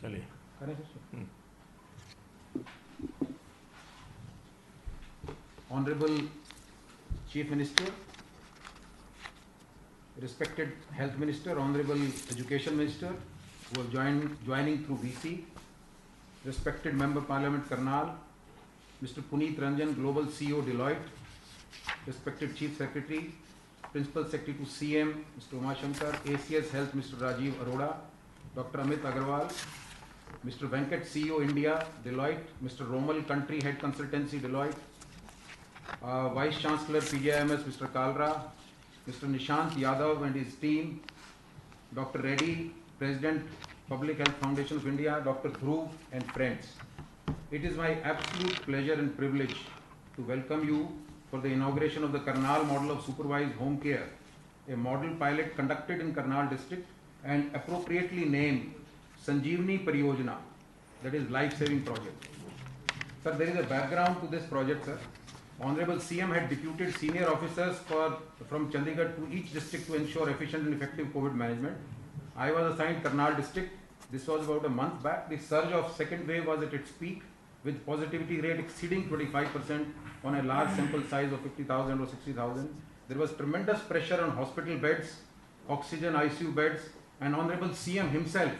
चलिए. Honorable Chief Minister, respected Health Minister, Honorable Education Minister, who are joining through VC, respected Member Parliament Karnal, Mr. Puneet Ranjan, Global CEO Deloitte, respected Chief Secretary, Principal Secretary to CM, Mr. Uma Shankar, ACS Health, Mr. Rajiv Arora, Dr. Amit Agarwal, Mr. Venkat, CEO India, Deloitte, Mr. Romal, Country Head Consultancy, Deloitte, Vice Chancellor PGIMS, Mr. Kalra, Mr. Nishant Yadav and his team, Dr. Reddy, President, Public Health Foundation of India, Dr. Dhruv and friends. It is my absolute pleasure and privilege to welcome you for the inauguration of the Karnal model of supervised home care, a model pilot conducted in Karnal district and appropriately named Sanjeevani Pariyojana, that is life-saving project. Sir, there is a background to this project, sir. Honorable CM had deputed senior officers from Chandigarh to each district to ensure efficient and effective COVID management. I was assigned Karnal district. This was about a month back. The surge of second wave was at its peak, with positivity rate exceeding 25% on a large sample size of 50,000 or 60,000. There was tremendous pressure on hospital beds, oxygen ICU beds, and Honorable CM himself,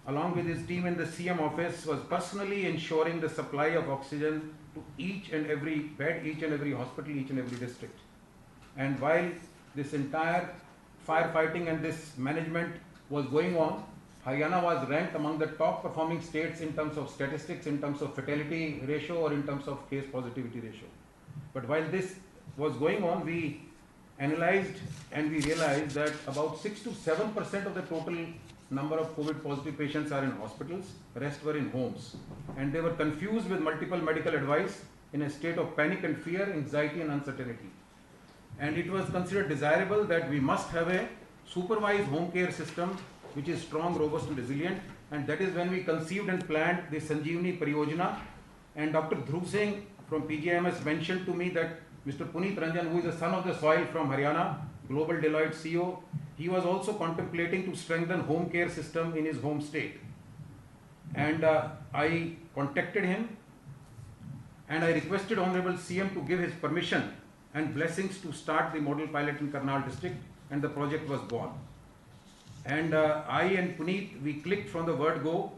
along with his team in the CM office, was personally ensuring the supply of oxygen to each and every bed, each and every hospital, each and every district. And while this entire firefighting and this management was going on, Haryana was ranked among the top performing states in terms of statistics, in terms of fatality ratio, or in terms of case positivity ratio. But while this was going on, we analyzed and we realized that about 6 to 7% of the total number of COVID positive patients are in hospitals, the rest were in homes. And they were confused with multiple medical advice in a state of panic and fear, anxiety and uncertainty. And it was considered desirable that we must have a supervised home care system which is strong, robust and resilient. And that is when we conceived and planned the Sanjeevani Pariyojana. And Dr. Dhruv Singh from PGIMS mentioned to me that Mr. Puneet Ranjan, who is a son of the soil from Haryana, Global Deloitte CEO, he was also contemplating to strengthen home care system in his home state. And I contacted him and I requested Honorable CM to give his permission and blessings to start the model pilot in Karnal district, and the project was born. And I and Puneet, we clicked from the word go,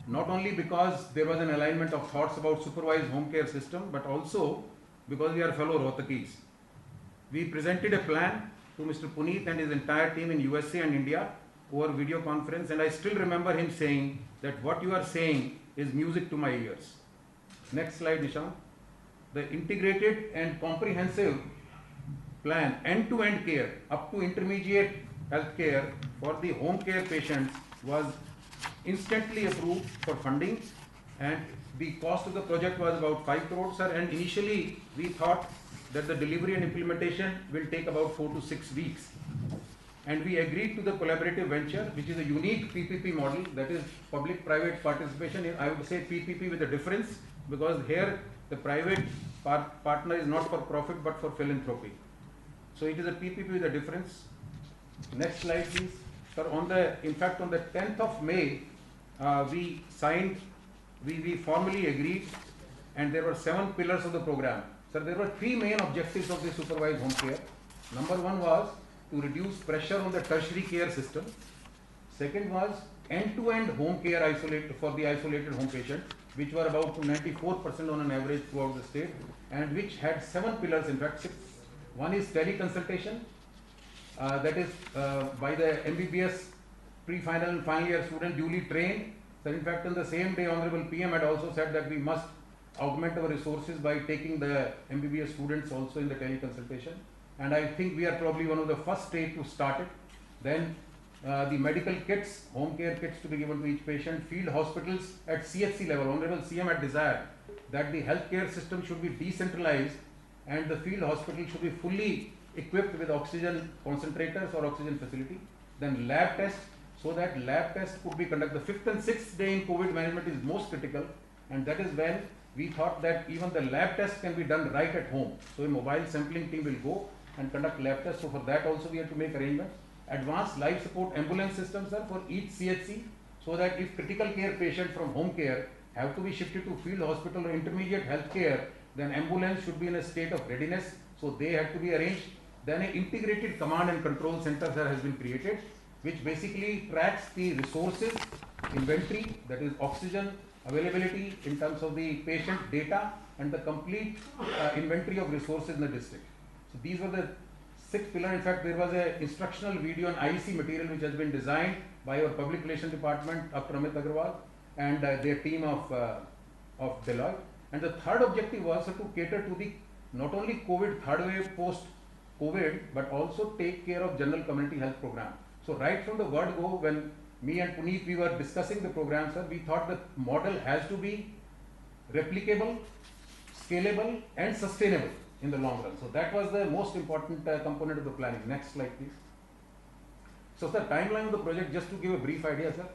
not only because there was an alignment of thoughts about supervised home care system, but also because we are fellow Rohtakis. We presented a plan to Mr. Puneet and his entire team in USA and India over video conference, and I still remember him saying that what you are saying is music to my ears. Next slide, Nishant. The integrated and comprehensive plan, end-to-end care up to intermediate health care for the home care patients was instantly approved for funding, and the cost of the project was about 5 crores, sir. And initially we thought that the delivery and implementation will take about 4 to 6 weeks. And we agreed to the collaborative venture, which is a unique PPP model, that is public-private participation. I would say PPP with a difference, because here the private partner is not for profit but for philanthropy. So it is a PPP with a difference. Next slide, please. Sir, in fact, on the 10th of May, we formally agreed, and there were 7 pillars of the program. Sir, there were 3 main objectives of the supervised home care. Number 1 was to reduce pressure on the tertiary care system. Second was end-to-end home care for the isolated home patient, which were about 94% on an average throughout the state, and which had 7 pillars, in fact 6. One is teleconsultation, that is by the MBBS pre-final and final year student duly trained. So in fact, on the same day, Honorable PM had also said that we must augment our resources by taking the MBBS students also in the teleconsultation. And I think we are probably one of the first state to start it. Then the medical kits, home care kits to be given to each patient, field hospitals at CHC level. Honorable CM had desired that the healthcare system should be decentralized and the field hospital should be fully equipped with oxygen concentrators or oxygen facility. Then lab tests, so that lab tests could be conducted. The 5th and 6th day in COVID management is most critical, and that is when we thought that even the lab tests can be done right at home. So a mobile sampling team will go and conduct lab tests. So for that also we have to make arrangements. Advanced life support ambulance systems, sir, for each CHC, so that if critical care patient from home care have to be shifted to field hospital or intermediate health care, then ambulance should be in a state of readiness, so they have to be arranged. Then an integrated command and control center has been created, which basically tracks the resources, inventory, that is oxygen availability in terms of the patient data and the complete inventory of resources in the district. So these were the 6 pillars. In fact, there was an instructional video on IEC material which has been designed by our public relations department, Dr. Amit Agarwal, and their team of Deloitte. And the third objective was to cater to the not only COVID third wave post-COVID, but also take care of general community health program. So right from the word go, when me and Puneet, we were discussing the program, sir, we thought the model has to be replicable, scalable and sustainable in the long run. So that was the most important component of the planning. Next slide, please. So sir, timeline of the project, just to give a brief idea, sir.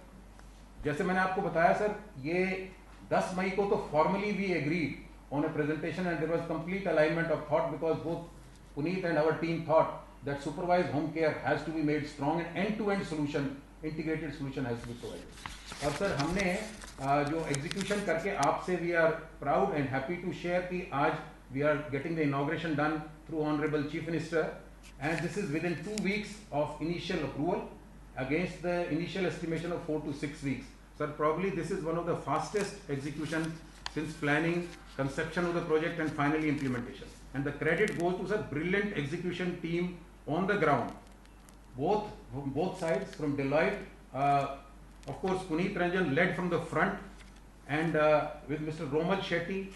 जैसे मैंने आपको बताया sir, ये 10 मई को तो formally we agreed on a presentation and there was complete alignment of thought because both Puneet and our team thought that supervised home care has to be made strong and end-to-end solution, integrated solution has to be provided. और sir हमने जो execution करके आपसे we are proud and happy to share कि आज we are getting the inauguration done through Honorable Chief Minister, and this is within 2 weeks of initial approval against the initial estimation of 4 to 6 weeks. Sir, probably this is one of the fastest execution since planning, conception of the project and finally implementation. And the credit goes to the brilliant execution team on the ground, both sides, from Deloitte. Of course, Puneet Ranjan led from the front, and with Mr. Romal Shetty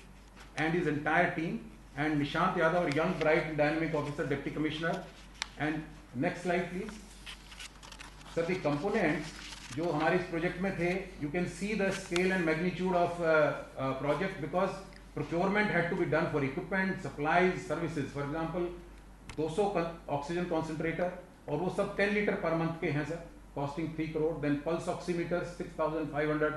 and his entire team, and Nishant Yadav, our young, bright and dynamic officer, Deputy Commissioner. And next slide, please. Sir, the components जो हमारे इस project में थे, you can see the scale and magnitude of project because procurement had to be done for equipment, supplies, services. For example, 200 oxygen concentrator और वो सब 10 litre पर month के हैं sir, costing 3 crore. Then pulse oximeter 6,500.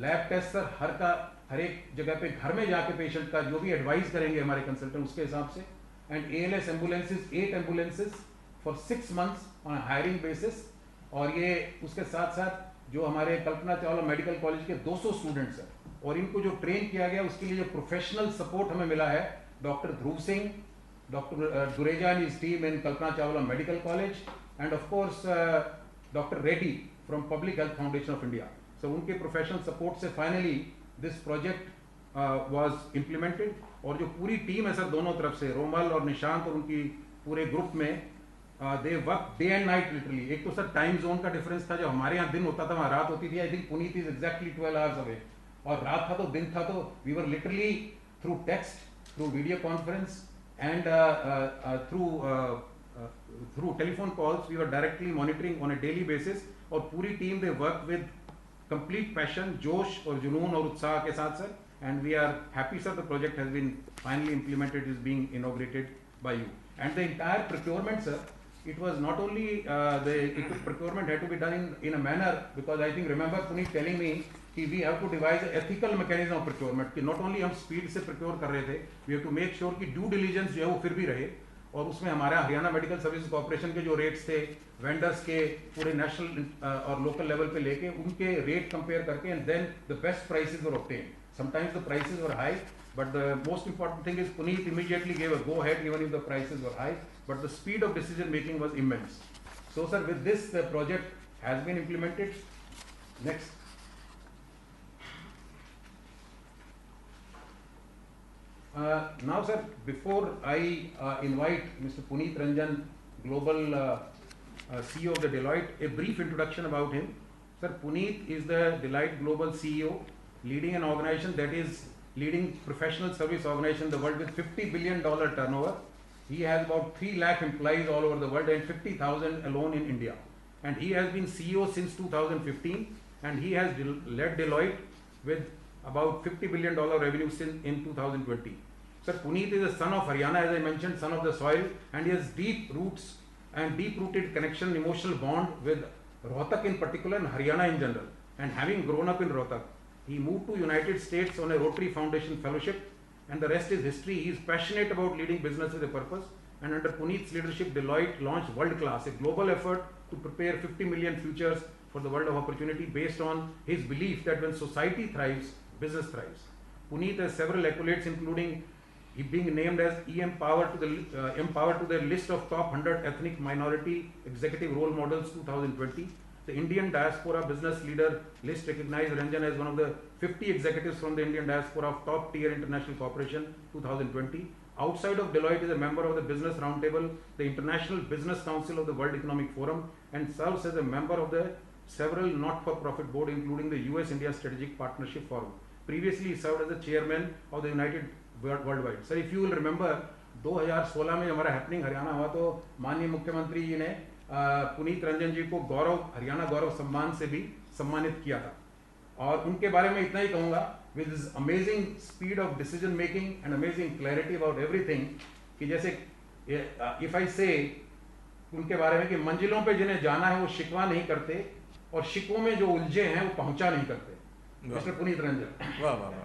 Lab test sir हर एक जगह पे घर में जाके पेशेंट का जो भी एडवाइस करेंगे हमारे कंसल्टेंट उसके हिसाब से. And ALS ambulances 8 ambulances for 6 months on hiring basis. और ये उसके साथ साथ जो हमारे कल्पना चावला मेडिकल कॉलेज के 200 स्टूडेंट्स हैं और इनको जो ट्रेन किया गया उसके लिए जो प्रोफेशनल सपोर्ट हमें मिला है, doctor Dhruv Singh, doctor Dureja and his team in Kalpana Chawla medical college, and of course doctor Reddy from public health foundation of India. So उनके प्रोफेशनल सपोर्ट से finally this project was implemented. और जो पूरी टीम है सर दोनों तरफ से, रोमल और निशांत और उनकी पूरे ग्रुप में, they work day and night literally. एक तो सर टाइम जोन का डिफरेंस था, जो हमारे यहाँ दिन होता था वहाँ रात होती थी. I think Puneet is exactly 12 hours away, और रात था तो दिन था, तो we were literally through text, through video conference and through telephone calls we were directly monitoring on a daily basis. और पूरी team they work with complete passion, जोश और जुनून और उत्साह के साथ sir. And we are happy sir the project has been finally implemented, is being inaugurated by you. And the entire procurement sir, it was not only the procurement had to be done in a manner, because I think remember Puneet telling me कि we have to devise an ethical mechanism of procurement, कि not only हम speed से procure कर रहे थे, we have to make sure कि due diligence जो है वो फिर भी रहे. और उसमें हमारा हरियाणा मेडिकल सर्विस कॉर्पोरेशन के जो रेट्स थे वेंडर्स के पूरे नेशनल और लोकल लेवल पे लेके उनके रेट कंपेयर करके, and then the best prices were obtained. Sometimes the prices were high, but the most important thing is Puneet immediately gave a go ahead even if the prices were high, but the speed of decision making was immense. So sir, with this the project has been implemented. Next. Now sir, before I invite Mr. Puneet Ranjan, Global CEO of the Deloitte, a brief introduction about him. Sir, Puneet is the Deloitte Global CEO, leading an organization that is leading professional service organization in the world with $50 billion turnover. He has about 3 lakh employees all over the world and 50,000 alone in India. And he has been CEO since 2015, and he has led Deloitte with about $50 billion revenue since in 2020. Sir, Puneet is a son of Haryana, as I mentioned, son of the soil, and he has deep roots and deep-rooted connection, emotional bond with Rohtak in particular and Haryana in general. And having grown up in Rohtak, he moved to United States on a Rotary Foundation fellowship, and the rest is history. He is passionate about leading business with a purpose, and under Puneet's leadership, Deloitte launched World Class, a global effort to prepare 50 million futures for the world of opportunity based on his belief that when society thrives, business thrives. Puneet has several accolades, including he being named as Empowered to the list of top 100 ethnic minority executive role models 2020. The Indian Diaspora Business Leader list recognized Ranjan as one of the 50 executives from the Indian diaspora of top tier international corporation 2020. Outside of Deloitte, is a member of the Business Roundtable, the International Business Council of the World Economic Forum, and serves as a member of the several not-for-profit board, including the US-India Strategic Partnership Forum. Previously, he served as the chairman of the United Worldwide. Sir, if you will remember, 2016 में हमारा happening Haryana हुआ तो माननीय मुख्यमंत्री जी ने पुनीत रंजन जी को हरियाणा गौरव सम्मान से भी सम्मानित किया था. और उनके बारे में इतना ही कहूँगा, with this amazing speed of decision making and amazing clarity about everything, कि जैसे if I say उनके बारे में कि मंजिलों पे जिन्हें जाना है वो शिकवा नहीं करते और शिकवों में जो उलझे हैं वो पहुंचा नहीं करते. मिस्टर पुनीत रंजन. वाह वाह वाह.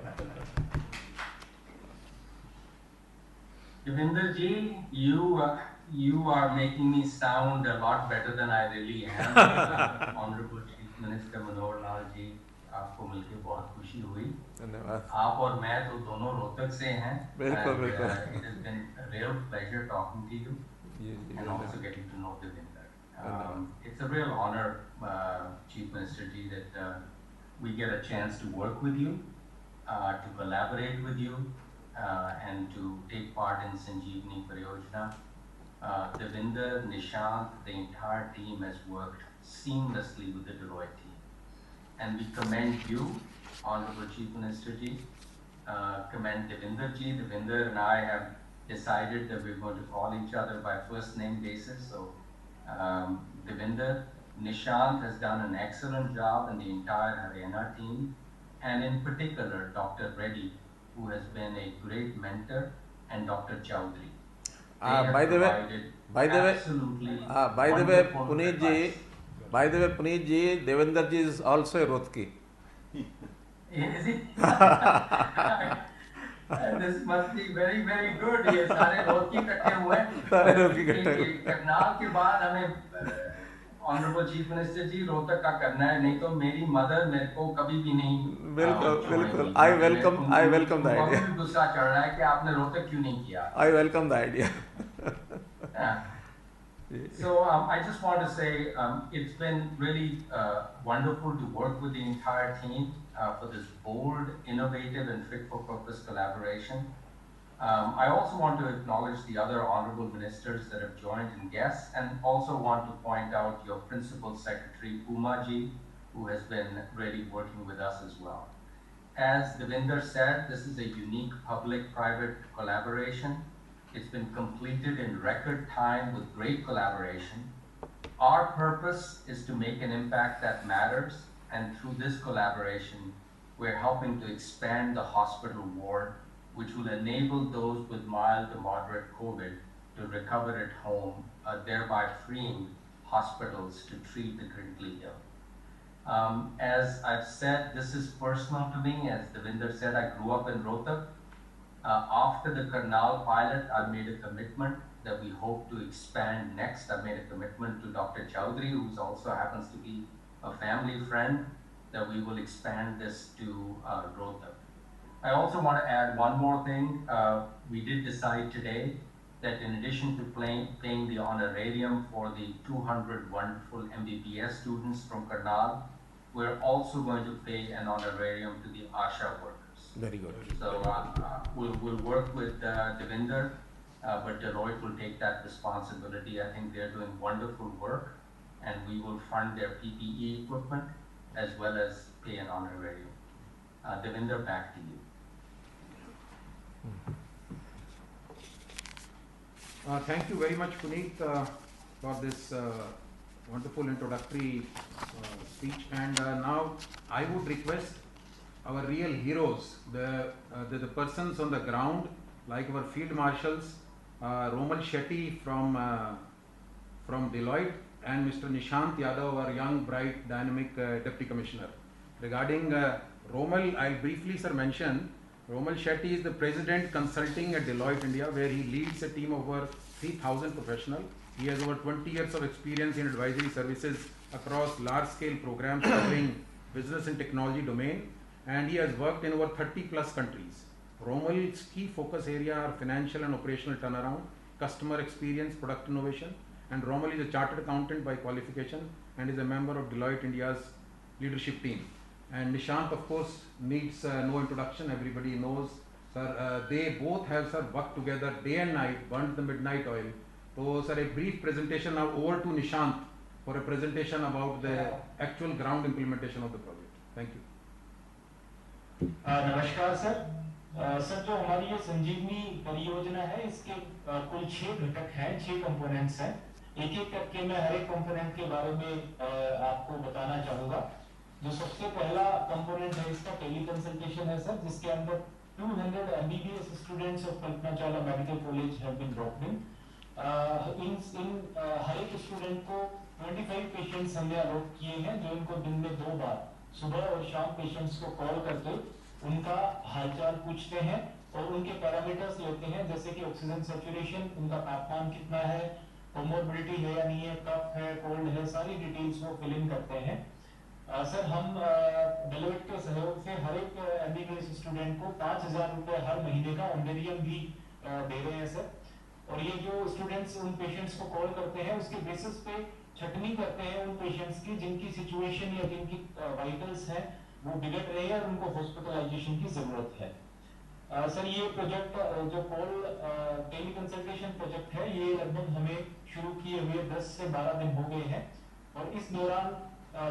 Devinder ji, you are making me sound a lot better than I really am. Honorable Chief Minister Manohar Lal ji, आपको मिलके बहुत खुशी हुई. धन्यवाद. आप और मैं तो दोनों रोहतक से हैं. बिल्कुल बिल्कुल. It has been a real pleasure talking to you and also getting to know Devinder. It's a real honor, Chief Minister ji, that we get a chance to work with you, to collaborate with you, and to take part in Sanjeevani Pariyojana. Devinder, Nishant, the entire team has worked seamlessly with the Deloitte team. And we commend you, Honorable Chief Minister ji, commend Devinder ji. Devinder and I have decided that we're going to call each other by first name basis. So Devinder, Nishant has done an excellent job and the entire Haryana team, and in particular Dr. Reddy, who has been a great mentor, and Dr. Chowdhury. By the way, Puneet ji, Devinder ji is also a Rohtki. Is he? This must be very, very good. ये सारे रोहतकी इकट्ठे हुए. सारे रोहतकी इकट्ठे हुए. करनाल के बाद हमें Honorable Chief Minister जी रोहतक का करना है, नहीं तो मेरी मदर मेरे को कभी भी नहीं. बिल्कुल. I welcome the idea. मुझे गुस्सा चढ़ रहा है कि आपने रोहतक क्यों नहीं किया. I welcome the idea. So I just want to say it's been really wonderful to work with the entire team for this bold, innovative and fit-for-purpose collaboration. I also want to acknowledge the other honorable ministers that have joined and guests, and also want to point out your Principal Secretary Uma ji, who has been really working with us as well. As Devinder said, this is a unique public-private collaboration. It's been completed in record time with great collaboration. Our purpose is to make an impact that matters, and through this collaboration, we're helping to expand the hospital ward, which will enable those with mild to moderate COVID to recover at home, thereby freeing hospitals to treat the critically ill. As I've said, this is personal to me. As Devinder said, I grew up in Rohtak. After the Karnal pilot, I made a commitment that we hope to expand next. I made a commitment to Dr. Chowdhury, who also happens to be a family friend, that we will expand this to Rohtak. I also want to add one more thing. We did decide today that in addition to paying the honorarium for the 200 wonderful MBBS students from Karnal, we're also going to pay an honorarium to the ASHA workers. Very good. So we'll work with Devinder, but Deloitte will take that responsibility. I think they're doing wonderful work, and we will fund their PPE equipment as well as pay an honorarium. Devinder, back to you. Thank you very much, Puneet, for this wonderful introductory speech. And now I would request our real heroes, the persons on the ground, like our field marshals, Romal Shetty from Deloitte, and Mr. Nishant Yadav, our young, bright, dynamic Deputy Commissioner. Regarding Romal, I'll briefly, sir, mention Romal Shetty is the President Consulting at Deloitte India, where he leads a team of over 3,000 professionals. He has over 20 years of experience in advisory services across large-scale programs covering business and technology domain, and he has worked in over 30 plus countries. Romal's key focus area are financial and operational turnaround, customer experience, product innovation, and Romal is a chartered accountant by qualification and is a member of Deloitte India's leadership team. And Nishant, of course, needs no introduction. Everybody knows, sir. They both have, sir, worked together day and night, burnt the midnight oil. So, sir, a brief presentation now over to Nishant for a presentation about the actual ground implementation of the project. Thank you. नमस्कार sir. Sir, जो हमारी ये संजीवनी परियोजना है, इसके कुल 6 घटक हैं, 6 कंपोनेंट्स हैं। एक एक करके मैं हर एक कंपोनेंट के बारे में आपको बताना चाहूँगा। जो सबसे पहला कंपोनेंट है इसका टेली कंसल्टेशन है सर, जिसके अंदर 200 MBBS students of Kalpana Chawla medical college have been dropped in हर एक स्टूडेंट को 25 पेशेंट्स हमने अलॉट किए हैं, जो इनको दिन में 2 बार सुबह और शाम पेशेंट्स को कॉल करके उनका हालचाल पूछते हैं और उनके पैरामीटर्स लेते हैं, जैसे कि ऑक्सीजन सैचुरेशन, उनका तापमान कितना है, कोमोर्बिडिटी है या नहीं है, कफ है, कोल्ड है, सारी डिटेल्स वो फिल इन करते हैं। सर, हम डेलोइट के सहयोग से हर एक MBBS स्टूडेंट को 5,000 रुपए हर महीने का ऑनरेरियम भी दे रहे हैं सर। और ये जो स्टूडेंट्स उन पेशेंट्स को कॉल करते हैं, उसके बेसिस पे छटनी करते हैं उन पेशेंट्स की जिनकी सिचुएशन या जिनकी वाइटल्स हैं वो बिगड़ रही है और उनको हॉस्पिटलाइजेशन की जरूरत है। सर, ये प्रोजेक्ट जो कॉल टेली कंसल्टेशन प्रोजेक्ट है, ये लगभग हमें शुरू किए हुए 10 से 12 दिन हो गए हैं और इस दौरान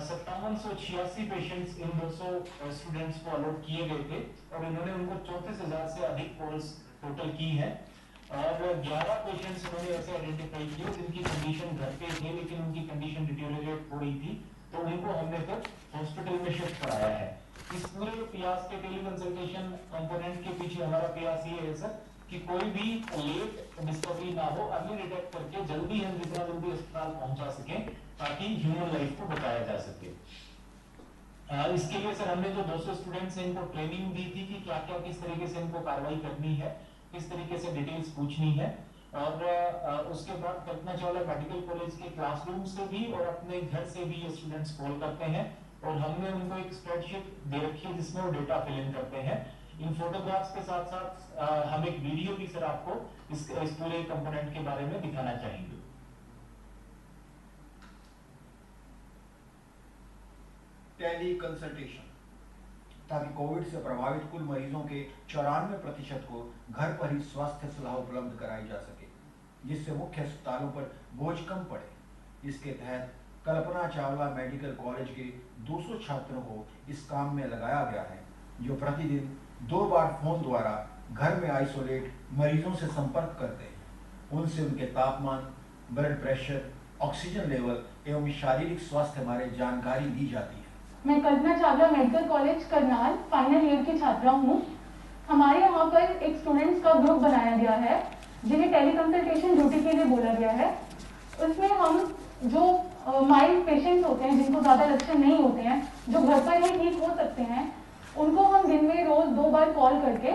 5786 पेशेंट्स इन 200 स्टूडेंट्स को अलॉट किए गए थे और इन्होंने उनको 34,000 से अधिक कॉल्स टोटल की है और 11 पेशेंट्स इन्होंने ऐसे आइडेंटिफाई किए जिनकी कंडीशन घर पे थे लेकिन उनकी कंडीशन डिटेरियोरेट हो रही थी, तो उनको हमने फिर हॉस्पिटल में शिफ्ट कराया है। इस पूरे प्रयास के टेली कंसल्टेशन कंपोनेंट के पीछे हमारा प्रयास ये है सर कि कोई भी लेट डिस्कवरी ना हो, अर्ली डिटेक्ट करके जल्दी हम जितना जल्दी अस्पताल पहुंचा सकें ताकि ह्यूमन लाइफ को बचाया जा सके। इसके लिए सर हमने जो 200 स्टूडेंट्स हैं इनको ट्रेनिंग दी थी कि क्या क्या किस तरीके से इनको कार्रवाई करनी है, किस तरीके से डिटेल्स पूछनी है और उसके बाद कल्पना चावला मेडिकल कॉलेज के क्लासरूम से भी और अपने घर से भी ये स्टूडेंट्स कॉल करते हैं और हमने उनको एक स्प्रेडशीट दे रखी है जिसमें वो डेटा फिल इन करते हैं। इन फोटोग्राफ्स के साथ साथ हम एक वीडियो भी सर आपको इस पूरे कंपोनेंट के बारे में दिखाना चाहेंगे। टेली कंसल्टेशन ताकि कोविड से प्रभावित कुल मरीजों के 94% को घर पर ही स्वास्थ्य सलाह उपलब्ध कराई जा सके, जिससे मुख्य अस्पतालों पर बोझ कम पड़े। इसके तहत कल्पना चावला मेडिकल कॉलेज के 200 छात्रों को इस काम में लगाया गया है, जो प्रतिदिन 2 बार फोन द्वारा घर में आइसोलेट मरीजों से संपर्क करते हैं। उनसे उनके तापमान, ब्लड प्रेशर, ऑक्सीजन लेवल एवं शारीरिक स्वास्थ्य बारे जानकारी दी जाती है। मैं Kalpana Chawla medical college Karnal final year की छात्रा हूँ। हमारे यहाँ पर एक स्टूडेंट्स का ग्रुप बनाया गया है जिन्हें टेली कंसल्टेशन ड्यूटी के लिए बोला गया है। उसमें हम जो माइल्ड पेशेंट्स होते हैं, जिनको ज़्यादा लक्षण नहीं होते हैं, जो घर पर ही ठीक हो सकते हैं, उनको हम दिन में रोज 2 बार कॉल करके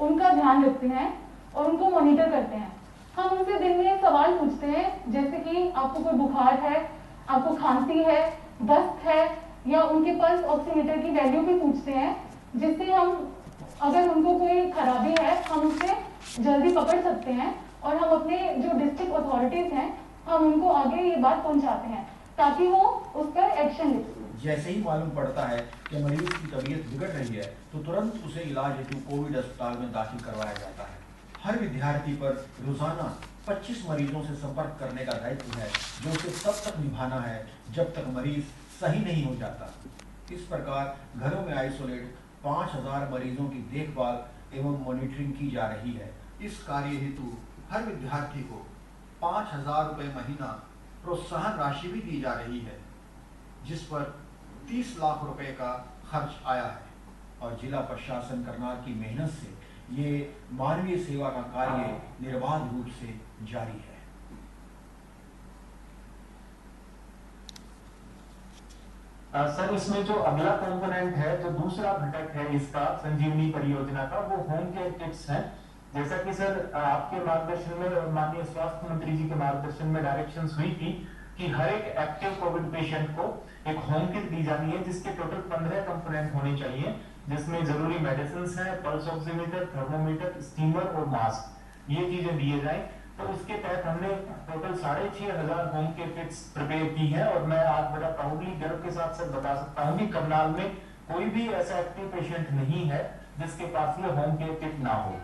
उनका ध्यान रखते हैं और उनको मॉनिटर करते हैं। हम उनसे दिन में सवाल पूछते हैं, जैसे कि आपको कोई बुखार है, आपको खांसी है, दस्त है, या उनके पल्स ऑक्सीमीटर की वैल्यू भी पूछते हैं, जिससे हम अगर उनको कोई खराबी है हम उसे जल्दी पकड़ सकते हैं और हम अपने जो डिस्ट्रिक्ट अथॉरिटीज हैं हम उनको आगे ये बात पहुंचाते हैं ताकि वो उस पर एक्शन ले सकें। जैसे ही मालूम पड़ता है कि मरीज की तबीयत बिगड़ रही है तो तुरंत उसे इलाज हेतु कोविड अस्पताल में दाखिल करवाया जाता है। हर विद्यार्थी पर रोजाना 25 मरीजों से संपर्क करने का दायित्व है, जो उसे तब तक निभाना है जब तक मरीज सही नहीं हो जाता। इस प्रकार घरों में आइसोलेट 5,000 मरीजों की देखभाल एवं मॉनिटरिंग की जा रही है। इस कार्य हेतु हर विद्यार्थी को 5,000 रुपये महीना प्रोत्साहन राशि भी दी जा रही है, जिस पर 30 लाख रुपए का खर्च आया है और जिला प्रशासन करनाल की मेहनत से ये मानवीय सेवा का कार्य निर्बाध रूप से जारी है। सर, इसमें जो अगला कंपोनेंट है, जो दूसरा घटक है इसका संजीवनी परियोजना का, वो होम केयर किट्स है। जैसा कि सर आपके मार्गदर्शन में और माननीय स्वास्थ्य मंत्री जी के मार्गदर्शन में डायरेक्शंस हुई थी कि हर एक एक्टिव कोविड पेशेंट को एक होम किट दी जानी है, जिसके टोटल 15 कंपोनेंट होने चाहिए, जिसमें जरूरी मेडिसिन है, पल्स ऑक्सीमीटर, थर्मोमीटर, स्टीमर और मास्क, ये चीजें दिए जाए। तो उसके तहत हमने total 6500 home care kits prepare की है और मैं आज बड़ा प्राउडली गर्व के साथ सर बता सकता हूँ कि करनाल में कोई भी ऐसा एक्टिव पेशेंट नहीं है जिसके पास ये होम केयर किट ना हो।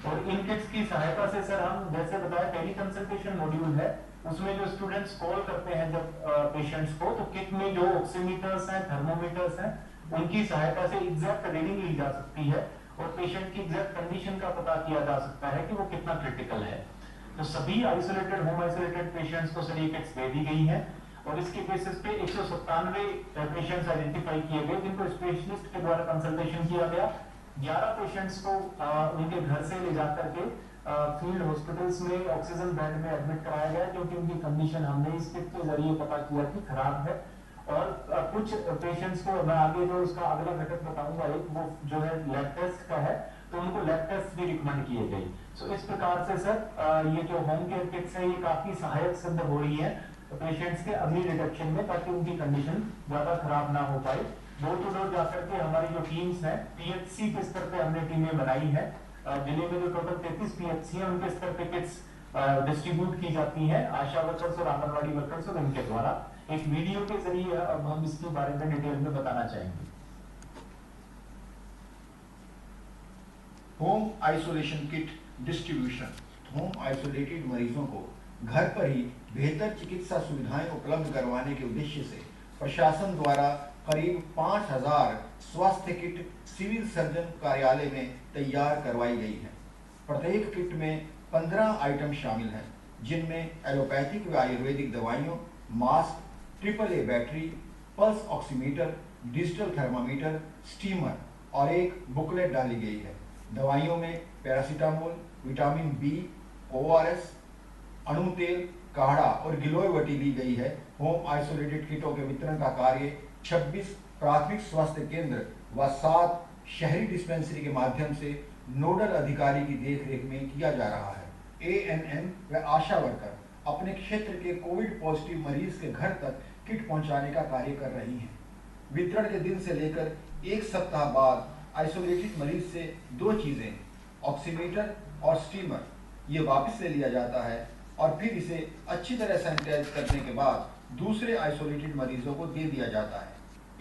और इन किट्स की सहायता से सर हम जैसे बताया टेली कंसल्टेशन मॉड्यूल है, उसमें जो स्टूडेंट्स कॉल करते हैं जब पेशेंट्स को, तो किट में जो ऑक्सीमीटर्स हैं, थर्मोमीटर्स हैं, उनकी सहायता से एग्जैक्ट रीडिंग ली जा सकती है और पेशेंट की एग्जैक्ट कंडीशन का पता किया जा सकता है कि वो कितना क्रिटिकल है। तो सभी आइसोलेटेड होम आइसोलेटेड पेशेंट्स को सर ये किट्स दे दी गई है और इसके बेसिस पे 197 पेशेंट्स आइडेंटिफाई किए गए जिनको स्पेशलिस्ट के द्वारा कंसल्टेशन किया गया। 11 पेशेंट्स को उनके घर से ले जाकर के फील्ड हॉस्पिटल्स में ऑक्सीजन बेड में एडमिट कराया गया क्योंकि उनकी कंडीशन हमने इस किट के जरिए पता किया कि खराब है। और कुछ पेशेंट्स को मैं आगे जो इसका अगला घटक बताऊंगा, एक वो जो है लैब टेस्ट का है, तो उनको लैब टेस्ट भी रिकमेंड किए गए। सो इस प्रकार से सर ये जो होम केयर किट्स है ये काफी सहायक सिद्ध हो रही है पेशेंट्स के अर्ली डिटेक्शन में, ताकि उनकी कंडीशन ज्यादा खराब ना हो पाए। डोर टू डोर जाकर के हमारी जो टीम्स है पीएचसी के स्तर पे हमने टीमें बनाई है, जिले में जो टोटल 33 पीएचसी है उनके स्तर पे किट्स डिस्ट्रीब्यूट की जाती है आशा वर्कर्स और आंगनबाड़ी वर्कर्स और इनके द्वारा। एक वीडियो के जरिए अब हम इसके बारे में डिटेल में बताना चाहेंगे। Home isolation kit distribution. Home isolated मरीजों को घर पर ही बेहतर चिकित्सा सुविधाएं उपलब्ध करवाने के उद्देश्य से प्रशासन द्वारा करीब 5000 स्वास्थ्य किट सिविल सर्जन कार्यालय में तैयार करवाई गई है। प्रत्येक किट में 15 आइटम शामिल हैं, जिनमें एलोपैथिक व आयुर्वेदिक दवाइयों, mask, AAA battery, pulse oximeter, digital thermometer, steamer और एक बुकलेट डाली गई है। दवाइयों में पैरासीटामोल, विटामिन बी, ORS, अणु तेल, काढ़ा और गिलोयवटी दी गई है। होम आइसोलेटेड किटों के वितरण का कार्य 26 प्राथमिक स्वास्थ्य केंद्र व 7 शहरी डिस्पेंसरी के माध्यम से नोडल अधिकारी की देखरेख में किया जा रहा है। ANM व आशा वर्कर अपने क्षेत्र के कोविड पॉजिटिव मरीज के घर तक किट पहुंचाने का कार्य कर रही हैं। वितरण के दिन से लेकर 1 सप्ताह बाद आइसोलेटेड मरीज से 2 चीजें, ऑक्सीमीटर और स्टीमर, ये वापस ले लिया जाता है और फिर इसे अच्छी तरह सैनिटाइज करने के बाद दूसरे आइसोलेटेड मरीजों को दे दिया जाता है।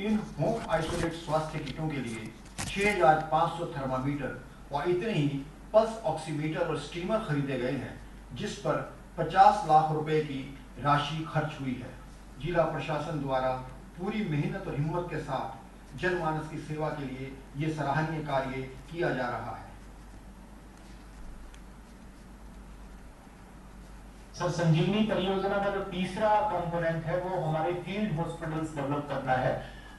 इन होम आइसोलेट स्वास्थ्य किटों के लिए 6500 थर्मामीटर और इतने ही पल्स ऑक्सीमीटर और स्टीमर खरीदे गए हैं, जिस पर 50 लाख रुपए की राशि खर्च हुई है। जिला प्रशासन द्वारा पूरी मेहनत और हिम्मत के साथ जनमानस की सेवा के लिए ये सराहनीय कार्य किया जा रहा है। सर संजीवनी परियोजना का जो तीसरा कंपोनेंट है वो हमारे फील्ड हॉस्पिटल्स डेवलप करना है।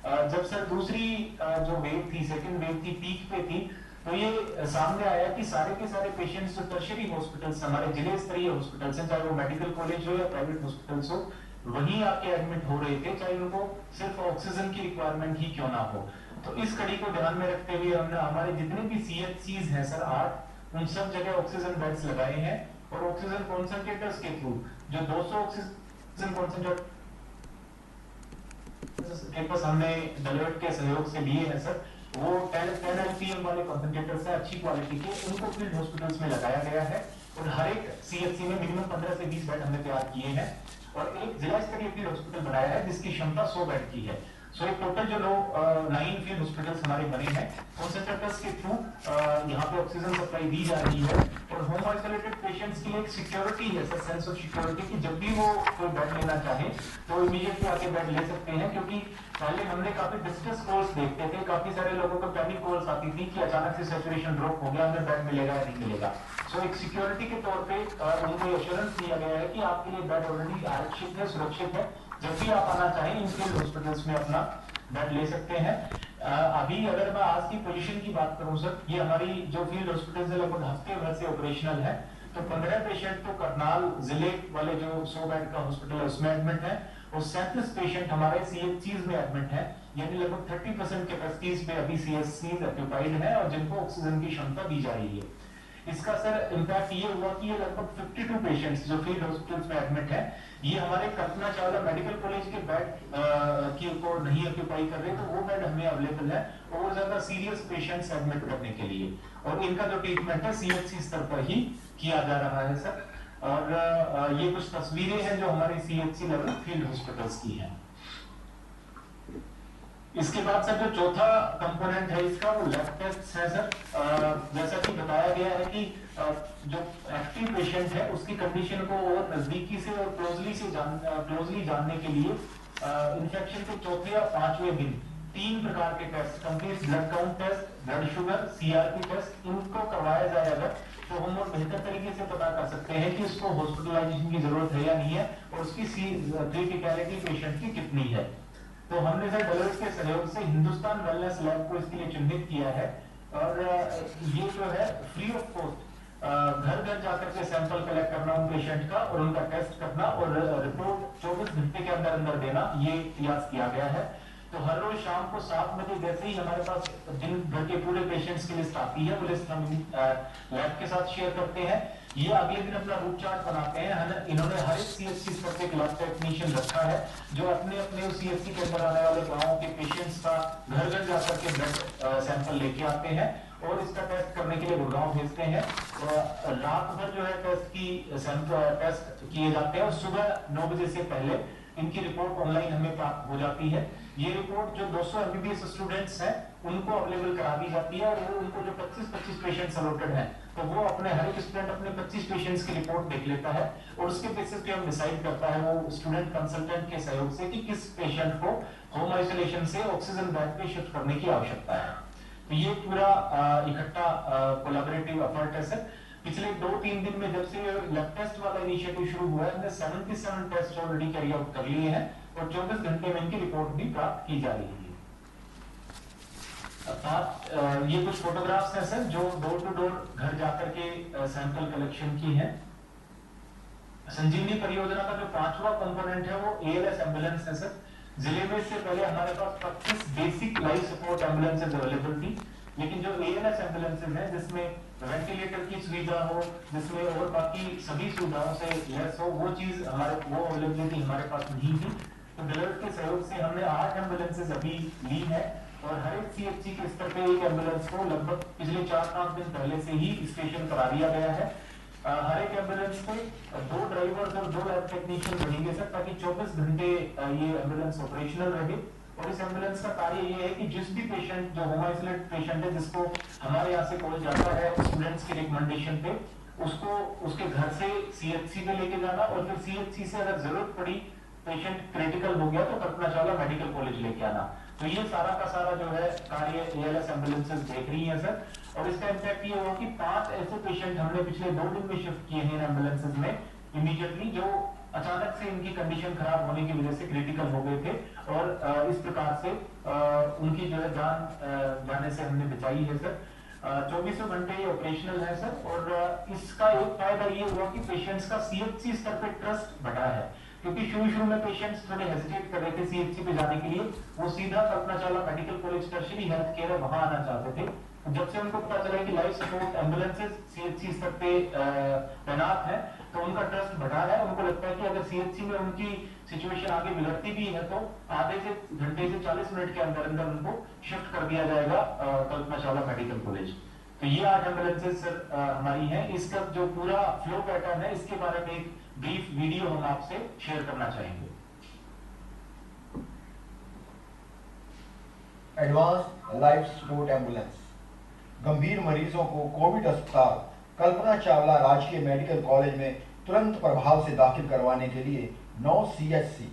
जब सर दूसरी जो वेव थी, सेकंड वेव थी, पीक पे थी, तो ये सामने आया कि सारे के सारे पेशेंट्स जो टर्शियरी हॉस्पिटल्स हमारे जिले स्तरीय हॉस्पिटल्स हैं, चाहे वो मेडिकल कॉलेज हो या प्राइवेट हॉस्पिटल्स हो, वहीं आके एडमिट हो रहे थे, चाहे उनको सिर्फ ऑक्सीजन की रिक्वायरमेंट ही क्यों ना हो। तो इस कड़ी को ध्यान में रखते हुए हमने हमारे जितने भी CHCs हैं सर 8, उन सब जगह ऑक्सीजन बेड्स लगाए हैं और ऑक्सीजन कॉन्सेंट्रेटर्स के थ्रू जो 200 ऑक्सीजन कॉन्सेंट्रेटर हमने डेलोइट के सहयोग से लिए हैं सर, वो 10 LPM वाले कॉन्सेंट्रेटर से अच्छी क्वालिटी के, उनको फील्ड हॉस्पिटल्स में लगाया गया है और हर एक CHC में मिनिमम 15 से 20 बेड हमने तैयार किए हैं और एक जिला स्तरीय फील्ड हॉस्पिटल बनाया है जिसकी क्षमता 100 बेड की है। सो एक टोटल जो 9 फील्ड हॉस्पिटल्स हमारे बने हैं, कॉन्सेंट्रेटर्स के थ्रू यहाँ पे ऑक्सीजन सप्लाई दी जा रही है और होम आइसोलेटेड पेशेंट्स के लिए एक सिक्योरिटी है सर, सेंस ऑफ सिक्योरिटी की जब भी वो कोई बेड लेना चाहे तो इमीडिएटली आके बेड ले सकते हैं। क्योंकि पहले हमने काफी डिस्ट्रेस कॉल्स देखते थे, काफी सारे लोगों को पैनिक कॉल्स आती थी कि अचानक से सैचुरेशन ड्रॉप हो गया, हमें बेड मिलेगा या नहीं मिलेगा। सो एक सिक्योरिटी के तौर पे उनको एश्योरेंस दिया गया है कि आपके लिए बेड ऑलरेडी आरक्षित है, सुरक्षित है, जब भी आप आना चाहें इन फील्ड हॉस्पिटल्स में अपना बेड ले सकते हैं। अभी अगर मैं आज की पोजीशन की बात करूं सर, ये हमारी जो फील्ड हॉस्पिटल है लगभग हफ्ते भर से ऑपरेशनल है, तो 15 पेशेंट तो करनाल जिले वाले जो 100 बेड का हॉस्पिटल है उसमें एडमिट है और 37 पेशेंट हमारे CHCs में एडमिट है, यानी लगभग 30% कैपेसिटीज पे अभी CHCs ऑक्यूपाइड है और जिनको ऑक्सीजन की क्षमता दी जा रही है। इसका सर इम्पैक्ट ये हुआ कि ये लगभग 52 पेशेंट्स जो फील्ड हॉस्पिटल्स में एडमिट हैं, ये हमारे कल्पना चावला मेडिकल कॉलेज के बेड की को नहीं ऑक्यूपाई कर रहे, तो वो बेड हमें अवेलेबल है और ज्यादा सीरियस पेशेंट्स एडमिट करने के लिए, और इनका जो ट्रीटमेंट है CHC स्तर पर ही किया जा रहा है सर। और ये कुछ तस्वीरें हैं जो हमारे CHC लेवल फील्ड हॉस्पिटल्स की हैं। इसके बाद सर जो चौथा कंपोनेंट है इसका वो लैब टेस्ट है सर। जैसा कि बताया गया है कि जो एक्टिव पेशेंट है उसकी कंडीशन को और नजदीकी से और क्लोजली जानने के लिए इन्फेक्शन के चौथे या पांचवें दिन 3 प्रकार के test, complete blood count test, blood sugar, CRP test, इनको करवाया जाएगा तो हम और बेहतर तरीके से पता कर सकते हैं कि इसको हॉस्पिटलाइजेशन की जरूरत है या नहीं है और उसकी क्रिटिकलिटी पेशेंट की कितनी है। तो हमने सर डेलोइट के सहयोग से हिंदुस्तान वेलनेस लैब को इसके लिए चिन्हित किया है, और ये जो है फ्री ऑफ कॉस्ट घर घर जाकर के सैंपल कलेक्ट करना उन पेशेंट का और उनका टेस्ट करना और रिपोर्ट 24 घंटे के अंदर अंदर देना, ये प्रयास किया गया है। तो हर रोज शाम को 7 बजे जैसे ही हमारे पास जिन घर के पूरे पेशेंट्स की लिस्ट आती है वो लिस्ट हम लैब के साथ शेयर करते हैं। ये अगले दिन अपना रूट चार्ट बनाते हैं। इन्होंने हर एक CHC पर एक लैब टेक्नीशियन रखा है जो अपने अपने CHC के अंदर आने वाले गाँव के पेशेंट्स का घर घर जाकर के ब्लड सैंपल लेके आते हैं और इसका टेस्ट करने के लिए गुड़गांव भेजते हैं। रात भर जो है टेस्ट किए जाते हैं और सुबह 9 बजे से पहले इनकी रिपोर्ट ऑनलाइन हमें प्राप्त हो जाती है। ये रिपोर्ट जो 200 MBBS स्टूडेंट्स हैं उनको अवेलेबल करा दी जाती है और वो उनको जो 25 पेशेंट्स अलॉटेड हैं तो वो अपने हर एक स्टूडेंट अपने 25 पेशेंट्स की रिपोर्ट देख लेता है और उसके बेसिस पे हम डिसाइड करता है वो स्टूडेंट कंसल्टेंट के सहयोग से कि किस पेशेंट को होम आइसोलेशन से ऑक्सीजन बेड पे शिफ्ट करने की आवश्यकता है। तो ये पूरा इकट्ठा कोलैबोरेटिव एफर्ट है सर। पिछले 2-3 दिन में जब से लैब टेस्ट वाला इनिशिएटिव शुरू हुआ है हमने 77 टेस्ट ऑलरेडी कैरी आउट कर लिए हैं और 24 घंटे में इनकी रिपोर्ट भी प्राप्त की जा रही है। ये कुछ फोटोग्राफ्स हैं सर जो डोर टू डोर घर जाकर के सैंपल कलेक्शन की है। संजीवनी परियोजना का जो 5वां कंपोनेंट है वो ALS एम्बुलेंस है सर। जिले में से पहले हमारे पास 25 basic life support ambulances available थी, लेकिन जो ALS एम्बुलेंसेज हैं जिसमें वेंटिलेटर की सुविधा हो, जिसमें और बाकी सभी सुविधाओं से लेस हो, वो अवेलेबिलिटी हमारे पास नहीं थी। तो डेलोइट के सहयोग से हमने 8 एम्बुलेंसेज अभी ली है और हर एक CHC के स्तर पे एक एम्बुलेंस को लगभग पिछले 4-5 दिन पहले से ही स्टेशन करा दिया गया है। हर एक एम्बुलेंस पे 2 ड्राइवर्स और 2 लैब टेक्नीशियन रहेंगे सर ताकि 24 घंटे ये एम्बुलेंस ऑपरेशनल रहे। और इस एम्बुलेंस का कार्य ये है कि जिस भी पेशेंट जो होम आइसोलेट पेशेंट है जिसको हमारे यहाँ से कॉल जाता है स्टूडेंट्स के रिकमेंडेशन पे, उसको उसके घर से CHC पे लेके जाना और फिर CHC से अगर जरूरत पड़ी पेशेंट क्रिटिकल हो गया तो कल्पना चावला मेडिकल कॉलेज लेके आना। तो ये सारा का सारा जो है कार्य ALS एम्बुलेंसेज देख रही है सर। और इसका इम्पैक्ट ये हुआ कि 5 ऐसे पेशेंट हमने पिछले 2 दिन में शिफ्ट किए हैं एम्बुलेंसेज में इमीडिएटली, जो अचानक से इनकी कंडीशन खराब होने की वजह से क्रिटिकल हो गए थे और इस प्रकार से उनकी जो है जान जाने से हमने बचाई है सर। 24 घंटे ये ऑपरेशनल है सर। और इसका एक फायदा ये हुआ कि पेशेंट्स का CHC स्तर पे ट्रस्ट बढ़ा है, क्योंकि शुरू में पेशेंट्स थोड़े हेजिटेट कर रहे थे CHC पे जाने के लिए, वो सीधा Kalpana Chawla medical college tertiary health care है वहां आना चाहते थे। जब से उनको पता चला कि लाइफ सपोर्ट एम्बुलेंसेज CHC स्तर पे तैनात है तो उनका ट्रस्ट बढ़ा है। उनको लगता है कि अगर CHC में उनकी सिचुएशन आगे बिगड़ती भी है तो आधे से घंटे से 40 मिनट के अंदर अंदर उनको शिफ्ट कर दिया जाएगा कल्पना चावला मेडिकल कॉलेज। तो ये 8 एम्बुलेंसेज सर हमारी हैं। इसका जो पूरा फ्लो पैटर्न है इसके बारे में एक ब्रीफ वीडियो हम आपसे शेयर करना चाहेंगे। एडवांस लाइफ सपोर्ट एम्बुलेंस गंभीर मरीजों को कोविड अस्पताल कल्पना चावला राजकीय मेडिकल कॉलेज में तुरंत प्रभाव से दाखिल करवाने के लिए 9 CHC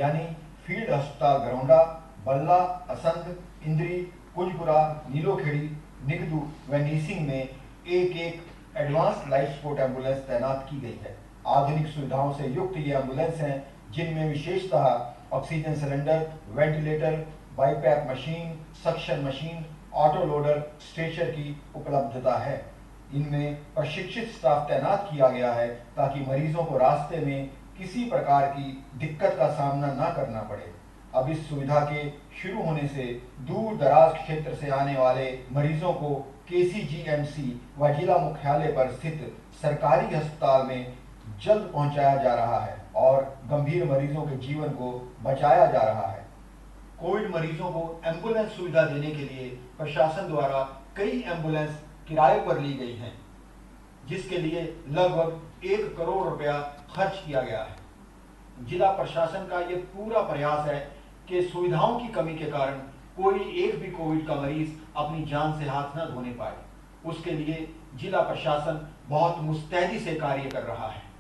यानी फील्ड अस्पताल गरौंडा, बल्ला, असंध, इंद्री, कुंजपुरा, नीलोखेड़ी, निगदू व नीसिंग में एक एडवांस लाइफ सपोर्ट एम्बुलेंस तैनात की गई है। आधुनिक सुविधाओं से युक्त ये एम्बुलेंस हैं जिनमें विशेषतः oxygen cylinder, ventilator, BiPAP machine, suction machine, auto loader, stretcher की उपलब्धता है। इनमें प्रशिक्षित स्टाफ तैनात किया गया है ताकि मरीजों को रास्ते में किसी प्रकार की दिक्कत का सामना न करना पड़े। अब इस सुविधा के शुरू होने से दूर दराज क्षेत्र से आने वाले मरीजों को KCGMC व जिला मुख्यालय पर स्थित सरकारी अस्पताल में जल्द पहुंचाया जा रहा है और गंभीर मरीजों के जीवन को बचाया जा रहा है। कोविड मरीजों को एम्बुलेंस सुविधा देने के लिए प्रशासन द्वारा कई एम्बुलेंस किराए पर ली गई हैं, जिसके लिए लगभग 1 करोड़ रुपया खर्च किया गया है। जिला प्रशासन का ये पूरा प्रयास है कि सुविधाओं की कमी के कारण कोई एक भी कोविड का मरीज अपनी जान से हाथ न धोने पाए। उसके लिए जिला प्रशासन बहुत मुस्तैदी से कार्य कर रहा है।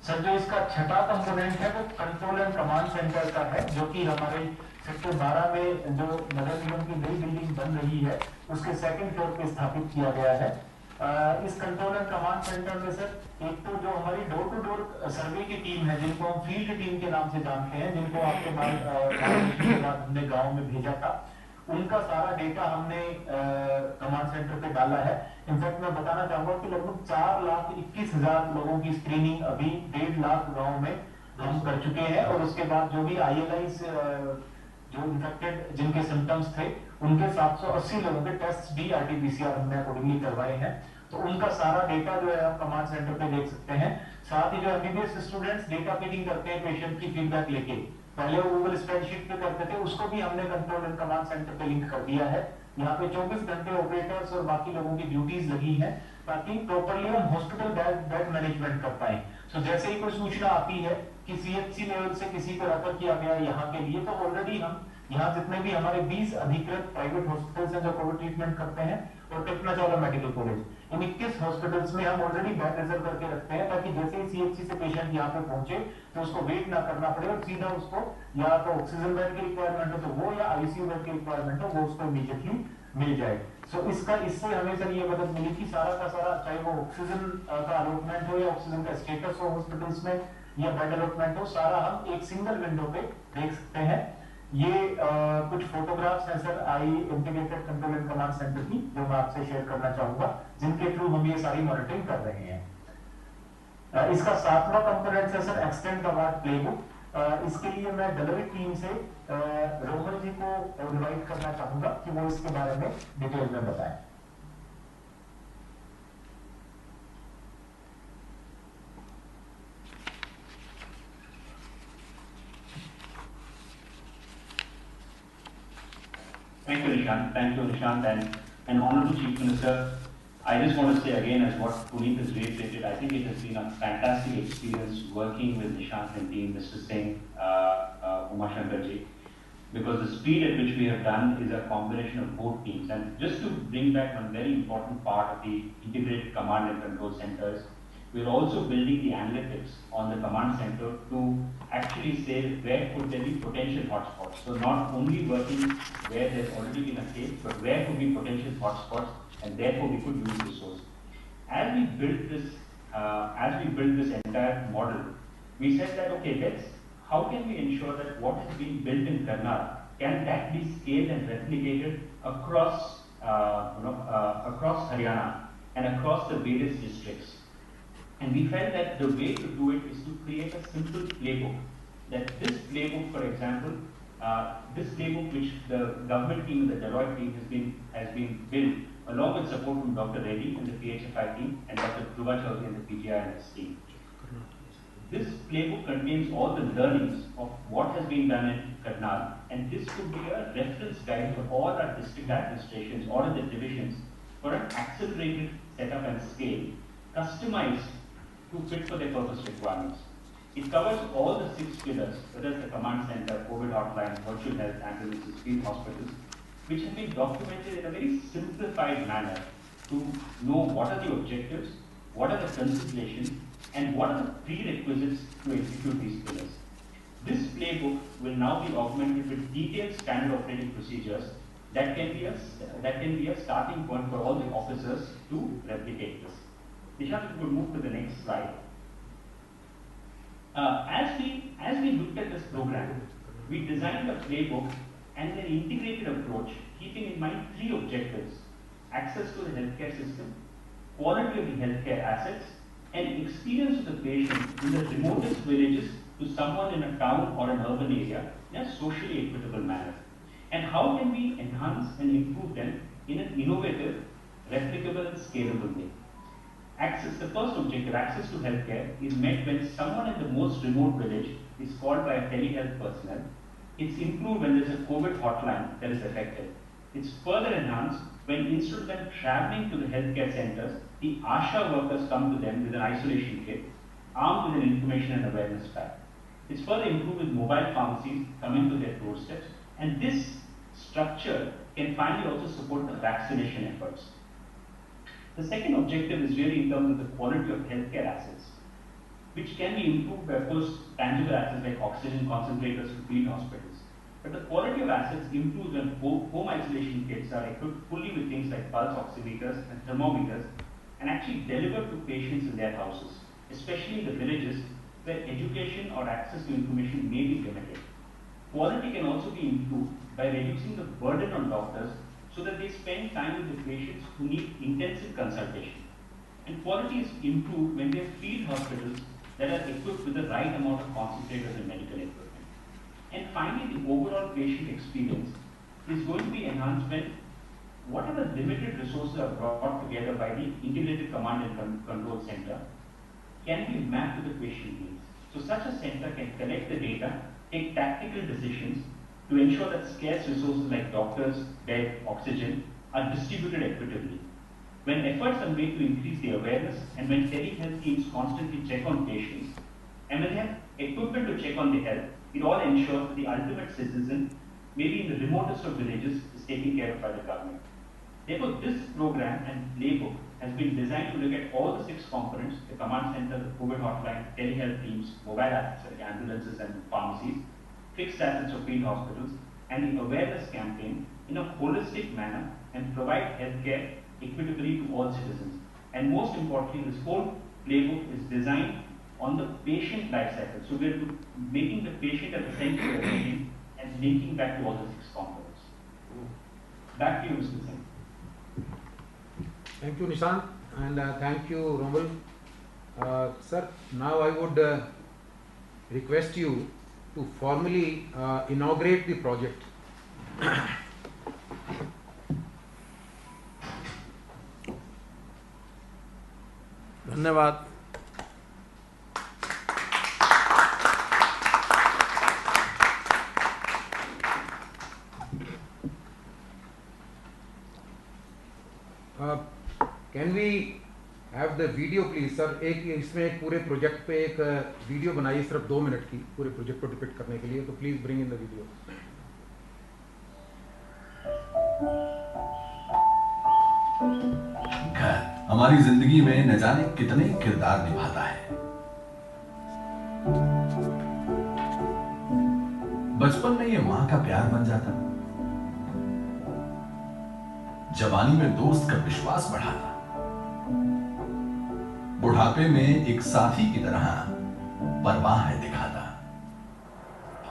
सर, जो इसका छठा कंपोनेंट है वो कंट्रोल एंड कमांड सेंटर का है, जो कि हमारे सेक्टर 12 में जो नगर निगम की नई बिल्डिंग बन रही है उसके 2nd फ्लोर पे स्थापित किया गया है। इस कंट्रोल एंड कमांड सेंटर में सर एक तो जो हमारी डोर टू डोर सर्वे की टीम है, जिनको हम फील्ड टीम के नाम से जानते हैं, जिनको आपके बाद हमने गाँव में भेजा था, उनका सारा डेटा हमने कमांड सेंटर पे डाला है। इनफैक्ट मैं बताना चाहूंगा कि लगभग 4,21,000 लोगों की स्क्रीनिंग अभी 1.5 लाख गाँव में हम कर चुके हैं, और उसके बाद जो भी ILIs जो इन्फेक्टेड जिनके सिम्टम्स थे उनके 780 लोगों के टेस्ट भी RT-PCR हमने अकॉर्डिंगली करवाए हैं। तो उनका सारा डेटा जो है आप कमांड सेंटर पे देख सकते हैं। साथ ही जो MBBS स्टूडेंट्स डेटा फीडिंग करते हैं पेशेंट की फीडबैक लेके, पहले वो गूगल स्प्रेडशीट पे करते थे, उसको भी हमने कंट्रोल एंड कमांड सेंटर पे लिंक कर दिया है। यहाँ पे 24 घंटे ऑपरेटर्स और बाकी लोगों की ड्यूटीज लगी हैं ताकि प्रॉपरली हम हॉस्पिटल बेड मैनेजमेंट कर पाए। सो जैसे ही कोई सूचना आती है कि CHC लेवल से किसी को रेफर किया गया यहाँ के लिए, तो ऑलरेडी हम यहाँ जितने भी हमारे 20 अधिकृत प्राइवेट हॉस्पिटल्स हैं जो कोविड ट्रीटमेंट करते हैं, और कल्पना चावला मेडिकल कॉलेज, इन 21 हॉस्पिटल्स में हम ऑलरेडी बेड रिजर्व करके रखते हैं, ताकि जैसे ही CHC से पेशेंट यहाँ पे पहुंचे तो उसको वेट ना करना पड़े और सीधा उसको या तो ऑक्सीजन बेड की रिक्वायरमेंट हो तो वो, या ICU बेड की रिक्वायरमेंट हो वो उसको इमीडिएटली मिल जाए। सो इससे हमें सर ये मदद मिली कि सारा का सारा, चाहे वो ऑक्सीजन का अलॉटमेंट हो या ऑक्सीजन का स्टेटस हो हॉस्पिटल्स में या बेड अलॉटमेंट हो, सारा हम एक सिंगल विंडो पे देख सकते हैं। ये कुछ फोटोग्राफ्स हैं sir integrated control and command centre की, जो मैं आपसे शेयर करना चाहूंगा, जिनके थ्रू हम ये सारी मॉनिटरिंग कर रहे हैं। इसका 7वां कंपोनेंट है sir extend the ward playbook. इसके लिए मैं डिलीवरी टीम से रोहन जी को इनवाइट करना चाहूंगा कि वो इसके बारे में डिटेल में बताएं। Thank you, Nishant. Thank you, Nishant, and Honorable Chief Minister. I just want to say again, as what Puneet has reiterated, I think it has been a fantastic experience working with Nishant and team, Mr. Singh, Uma Shankar ji, because the speed at which we have done is a combination of both teams. And just to bring back one very important part of the integrated command and control centers, we're also building the analytics on the command center to actually say where could there be potential hotspots. So not only working where there's already been a case, but where could be potential hotspots, and therefore we could use resource. As we built this entire model, we said that okay, how can we ensure that what is being built in Karnal can that be scaled and replicated across across Haryana and across the various districts. And we felt that the way to do it is to create a simple playbook. That this playbook, for example, this playbook which the government team, the Deloitte team has been built along with support from Dr. Reddy and the PHFI team and Dr. Dhruva Chaudhary and the PGIS team. This playbook contains all the learnings of what has been done in Karnal, and this could be a reference guide for all our district administrations, all of the divisions, for an accelerated setup and scale, customized to fit for their purpose requirements. It covers all the 6 pillars, whether it's the command center, COVID hotline, virtual health, ambulances, field hospitals, which have been documented in a very simplified manner to know what are the objectives, what are the considerations, and what are the prerequisites to execute these pillars. This playbook will now be augmented with detailed standard operating procedures that can be a starting point for all the officers to replicate this. Nishant, if you could move to the next slide. As we looked at this program, we designed a playbook and an integrated approach, keeping in mind 3 objectives: access to the healthcare system, quality of the healthcare assets, and experience of the patient in the remotest villages to someone in a town or an urban area in a socially equitable manner. And how can we enhance and improve them in an innovative, replicable and scalable way? Access, the first objective, access to healthcare, is met when someone in the most remote village is called by a telehealth personnel. It's improved when there's a COVID hotline that is effective. It's further enhanced when instead of them traveling to the healthcare centers, the ASHA workers come to them with an isolation kit, armed with an information and awareness pack. It's further improved with mobile pharmacies coming to their doorsteps, and this structure can finally also support the vaccination efforts. The second objective is really in terms of the quality of healthcare assets, which can be improved by, of course, tangible assets like oxygen concentrators to field hospitals. But the quality of assets improves when home isolation kits are equipped fully with things like pulse oximeters and thermometers and actually delivered to patients in their houses, especially in the villages where education or access to information may be limited. Quality can also be improved by reducing the burden on doctors so that they spend time with the patients who need intensive consultation. And quality is improved when we have field hospitals that are equipped with the right amount of concentrators and medical equipment. And finally, the overall patient experience is going to be enhanced when whatever limited resources are brought together by the Integrated Command and Control Center can be mapped to the patient needs. So such a center can collect the data, take tactical decisions to ensure that scarce resources like doctors, bed, oxygen are distributed equitably. When efforts are made to increase the awareness and when telehealth teams constantly check on patients and when they have equipment to check on the health, it all ensures that the ultimate citizen, maybe in the remotest of villages, is taken care of by the government. Therefore, this program and playbook has been designed to look at all the 6 components: the command center, the COVID hotline, telehealth teams, mobile assets like ambulances and pharmacies, fixed assets of field hospitals, and the awareness campaign in a holistic manner and provide healthcare equitably to all citizens. And most importantly, this whole playbook is designed on the patient life cycle. So we're making the patient at the center of everything and linking back to all the 6 components. Back to you, Mr. Singh. Thank you, Nishant, and thank you, Romil. Sir, now I would request you to formally inaugurate the project. धन्यवाद. Can we have the video please, sir? इसमें एक पूरे project पे एक video बनाइए सिर्फ 2 minute की पूरे प्रोजेक्ट को डिपिक्ट करने के लिए, तो please bring in the video. घर हमारी जिंदगी में न जाने कितने किरदार निभाता है. बचपन में ये मां का प्यार बन जाता, जवानी में दोस्त का विश्वास बढ़ाता, बुढ़ापे में एक साथी की तरह परवाह दिखाता,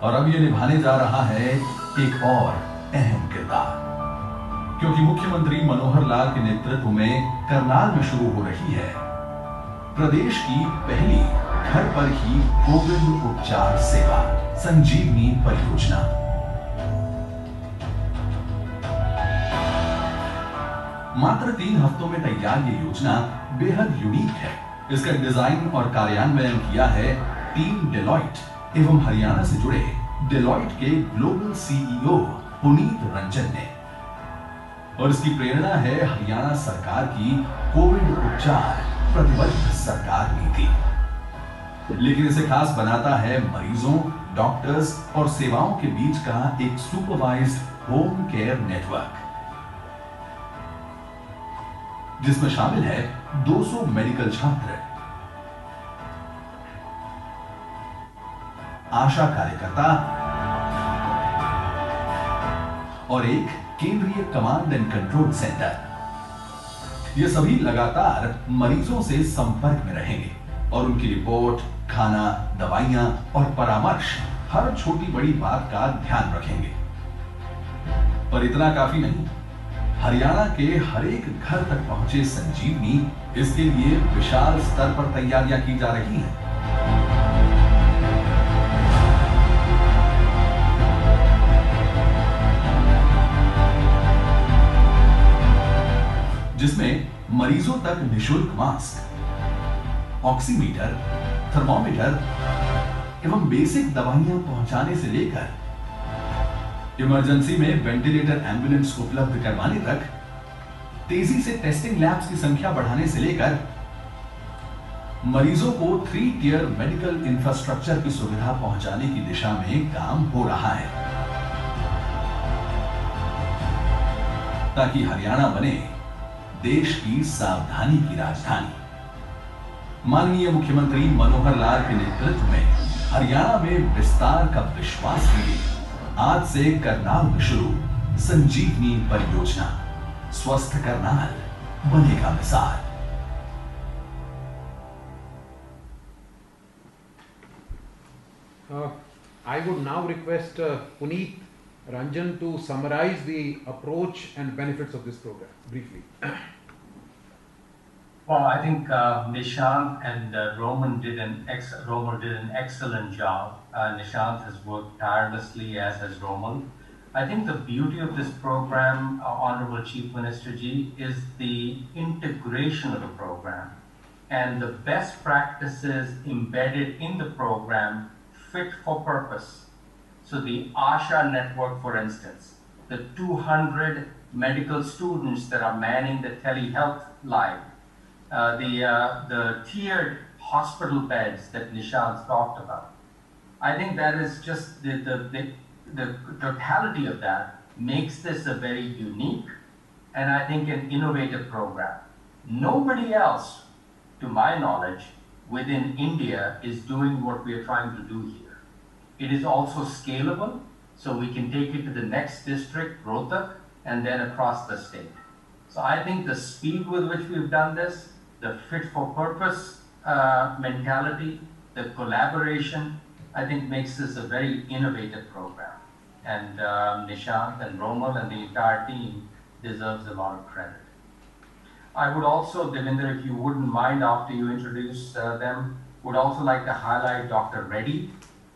और अब ये निभाने जा रहा है एक और अहम किरदार, क्योंकि मुख्यमंत्री मनोहर लाल के नेतृत्व में करनाल में शुरू हो रही है प्रदेश की पहली घर पर ही कोविड उपचार सेवा संजीवनी परियोजना. मात्र 3 हफ्तों में तैयार ये योजना बेहद यूनिक है. इसका डिजाइन और कार्यान्वयन किया है टीम डेलॉइट एवं हरियाणा से जुड़े डेलॉइट के ग्लोबल सीईओ पुनीत रंजन ने, और इसकी प्रेरणा है हरियाणा सरकार की कोविड उपचार प्रतिबद्ध सरकार नीति. लेकिन इसे खास बनाता है मरीजों, डॉक्टर्स और सेवाओं के बीच का एक सुपरवाइज्ड होम केयर नेटवर्क, जिसमें शामिल है 200 मेडिकल छात्र, आशा कार्यकर्ता और एक केंद्रीय कमांड एंड कंट्रोल सेंटर. ये सभी लगातार मरीजों से संपर्क में रहेंगे और उनकी रिपोर्ट, खाना, दवाइयां और परामर्श हर छोटी बड़ी बात का ध्यान रखेंगे. पर इतना काफी नहीं. हरियाणा के हर एक घर तक पहुंचे संजीवनी इसके लिए विशाल स्तर पर तैयारियां की जा रही हैं। जिसमें मरीजों तक निशुल्क मास्क, ऑक्सीमीटर, थर्मोमीटर एवं बेसिक दवाइयां पहुंचाने से लेकर इमरजेंसी में वेंटिलेटर एम्बुलेंस उपलब्ध करवाने तक, तेजी से टेस्टिंग लैब्स की संख्या बढ़ाने से लेकर मरीजों को 3 टियर मेडिकल इंफ्रास्ट्रक्चर की सुविधा पहुंचाने की दिशा में काम हो रहा है, ताकि हरियाणा बने देश की सावधानी की राजधानी। माननीय मुख्यमंत्री मनोहर लाल के नेतृत्व में हरियाणा में विस्तार का विश्वास लिए आज से करनाल में शुरू संजीवनी परियोजना, स्वस्थ करनाल बनेगा मिसाल। I would now request Puneet Ranjan to summarize the approach and benefits of this program briefly. Well, I think Nishant and Roman did an excellent job. Nishant has worked tirelessly, as has Roman. I think the beauty of this program, Honorable Chief Minister Ji, is the integration of the program and the best practices embedded in the program fit for purpose. So the ASHA network, for instance, the 200 medical students that are manning the telehealth line, the tiered hospital beds that Nishant talked about. I think that is just the totality of that makes this a very unique and I think an innovative program. Nobody else, to my knowledge, within India is doing what we are trying to do here. It is also scalable, so we can take it to the next district, Rohtak, and then across the state. So I think the speed with which we've done this, the fit for purpose mentality, the collaboration, I think makes this a very innovative program. And Nishant and Romal and the entire team deserves a lot of credit. I would also, Devinder, if you wouldn't mind after you introduce them, would also like to highlight Dr. Reddy,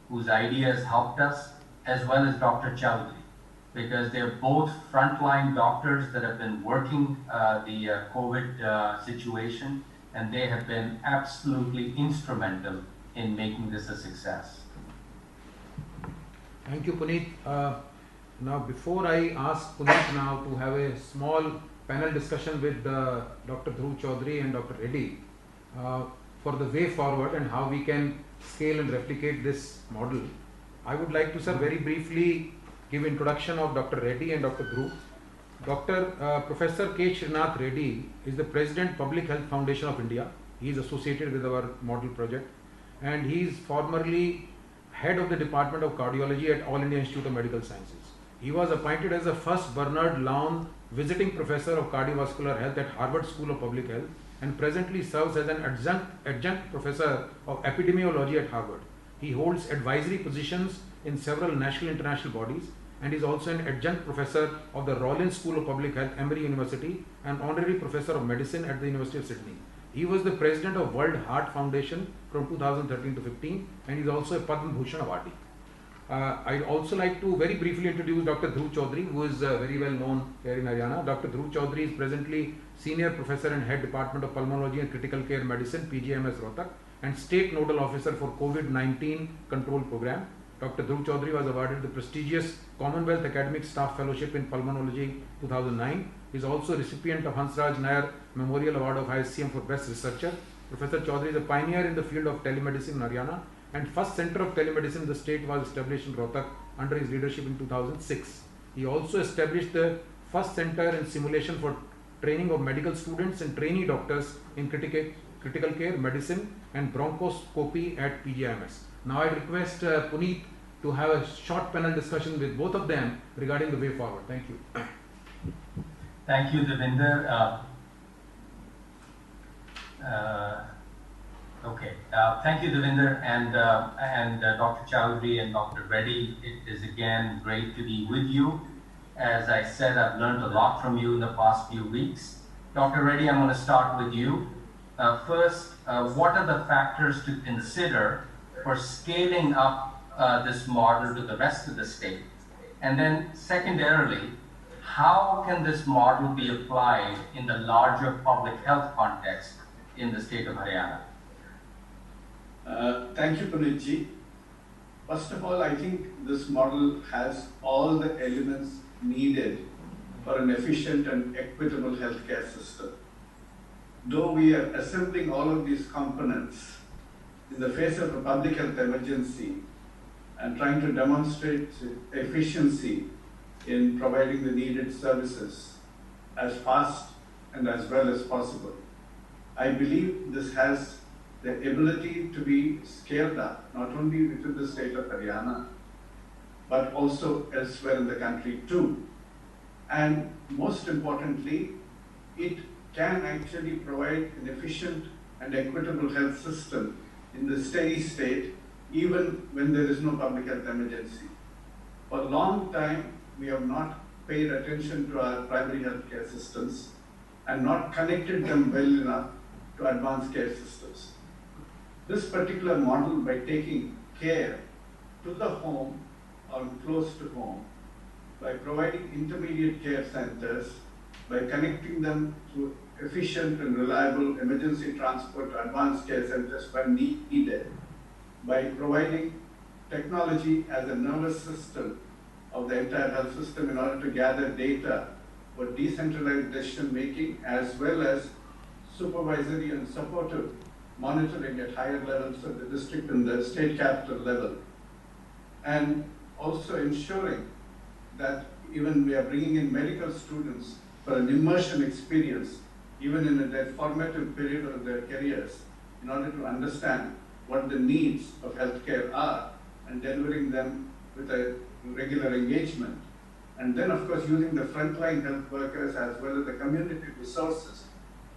whose ideas helped us, as well as Dr. Chowdhury, because they're both frontline doctors that have been working the COVID situation, and they have been absolutely instrumental in making this a success. Thank you, Puneet. Now, before I ask Puneet now to have a small panel discussion with Dr. Dhruv Chaudhary and Dr. Reddy for the way forward and how we can scale and replicate this model, I would like to, sir, very briefly give introduction of Dr. Reddy and Dr. Dhruv. Professor K. Srinath Reddy is the President, Public Health Foundation of India. He is associated with our model project, and he is formerly head of the Department of Cardiology at All India Institute of Medical Sciences. He was appointed as the first Bernard Lown Visiting Professor of Cardiovascular Health at Harvard School of Public Health, and presently serves as an adjunct professor of epidemiology at Harvard. He holds advisory positions in several national and international bodies, and is also an adjunct professor of the Rollins School of Public Health, Emory University, and honorary professor of medicine at the University of Sydney. He was the president of World Heart Foundation from 2013 to 15, and is also a Padma Bhushan awardee. I'd also like to very briefly introduce Dr. Dhruv Chaudhary, who is very well known here in Haryana. Dr. Dhruv Chaudhary is presently Senior Professor and Head Department of Pulmonology and Critical Care Medicine, PGIMS Rohtak, and State Nodal Officer for COVID-19 Control Program. Dr. Dhruv Chaudhary was awarded the prestigious Commonwealth Academic Staff Fellowship in Pulmonology 2009. He is also recipient of Hansraj Nair Memorial Award of ISCM for Best Researcher. Professor Chaudhary is a pioneer in the field of telemedicine in Haryana, and first center of telemedicine in the state was established in Rohtak under his leadership in 2006. He also established the first center in simulation for training of medical students and trainee doctors in critical care medicine and bronchoscopy at PGIMS. Now I request Puneet to have a short panel discussion with both of them regarding the way forward. Thank you. Thank you, Devinder. Thank you, Devinder, and Dr. Chaudhary and Dr. Reddy. It is again great to be with you. As I said, I've learned a lot from you in the past few weeks. Dr. Reddy, I'm going to start with you. First, what are the factors to consider for scaling up this model to the rest of the state? And then secondarily, how can this model be applied in the larger public health context in the state of Haryana? Thank you, Puneetji. First of all, I think this model has all the elements needed for an efficient and equitable healthcare system. Though we are assembling all of these components in the face of a public health emergency and trying to demonstrate efficiency in providing the needed services as fast and as well as possible, I believe this has the ability to be scaled up, not only within the state of Haryana, but also elsewhere in the country too. And most importantly, it can actually provide an efficient and equitable health system in the steady state, even when there is no public health emergency. For a long time, we have not paid attention to our primary health care systems and not connected them well enough to advanced care systems. This particular model, by taking care to the home or close to home, by providing intermediate care centers, by connecting them to efficient and reliable emergency transport to advanced care centers when needed, by providing technology as a nervous system of the entire health system in order to gather data for decentralized decision making, as well as supervisory and supportive monitoring at higher levels of the district and the state capital level, and also ensuring that even we are bringing in medical students for an immersion experience, even in their formative period of their careers, in order to understand what the needs of healthcare are and delivering them with a regular engagement. And then, of course, using the frontline health workers as well as the community resources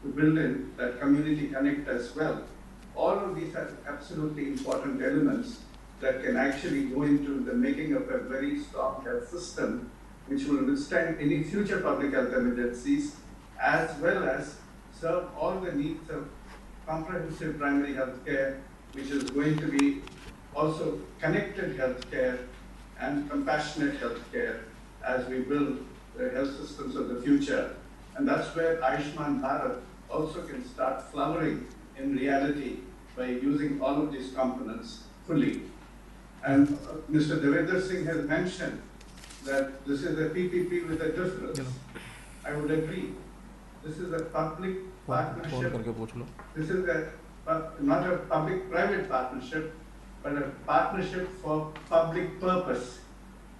to build in that community connect as well. All of these are absolutely important elements that can actually go into the making of a very strong health system which will withstand any future public health emergencies, as well as serve all the needs of comprehensive primary health care, which is going to be also connected health care and compassionate health care as we build the health systems of the future. And that's where Ayushman Bharat also can start flowering in reality by using all of these components fully. And Mr. Devendra Singh has mentioned that this is a PPP with a difference. I would agree. This is a public partnership. This is not a public-private partnership, but a partnership for public purpose,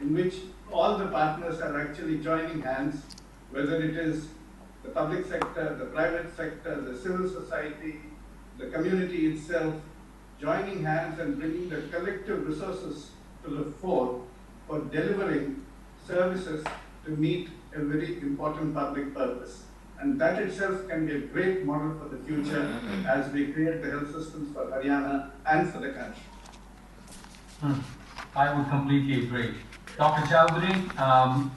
in which all the partners are actually joining hands, whether it is the public sector, the private sector, the civil society, the community itself, joining hands and bringing the collective resources to the fore for delivering services to meet a very important public purpose. And that itself can be a great model for the future as we create the health systems for Haryana and for the country. I would completely agree. Dr. Chowdhury,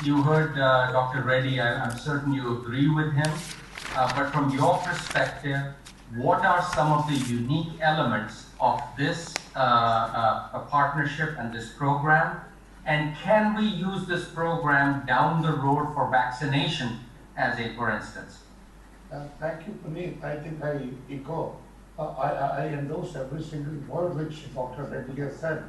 you heard Dr. Reddy. I'm certain you agree with him. But from your perspective, what are some of the unique elements of this partnership and this program? And can we use this program down the road for vaccination, as a for instance? Thank you, Puneet. I think I echo. I endorse every single word which Dr. Reddy has said.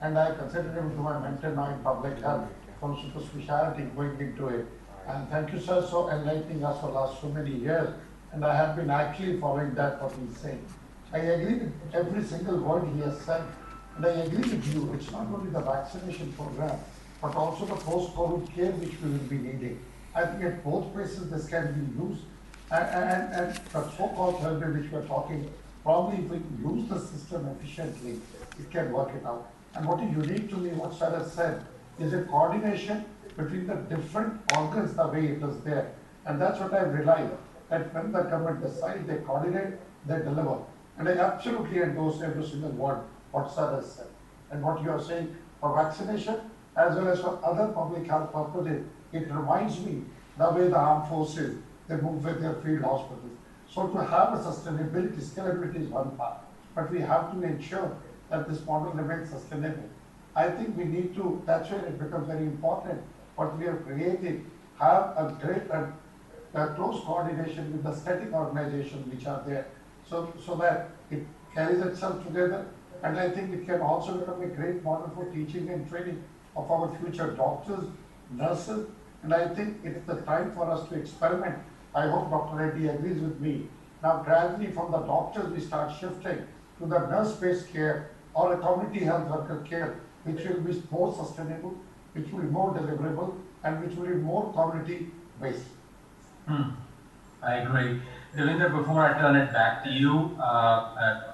And I consider him to my mentor now in public health, from super specialty going into it. And thank you, sir, for enlightening us for the last so many years. And I have been actually following that, what he's saying. I agree with every single word he has said. And I agree with you, it's not only the vaccination program, but also the post-COVID care which we will be needing. I think at both places this can be used. And the so-called therapy which we're talking, probably if we use the system efficiently, it can work it out. And what is unique to me, what Sir has said, is a coordination between the different organs the way it is there. And that's what I realized, that when the government decides, they coordinate, they deliver. And I absolutely endorse every single word what Sir has said. And what you are saying for vaccination, as well as for other public health purposes, it reminds me the way the armed forces, they move with their field hospitals. So to have a sustainability, scalability is one part, but we have to ensure that this model remains sustainable. I think we need to, that's where it becomes very important, what we have created, have a great, close coordination with the static organizations which are there, so that it carries itself together. And I think it can also become a great model for teaching and training of our future doctors, nurses, and I think it's the time for us to experiment. I hope Dr. Reddy agrees with me. Now gradually from the doctors we start shifting to the nurse-based care or a community health worker care, which will be more sustainable, which will be more deliverable, and which will be more community-based. I agree. Devinder, before I turn it back to you,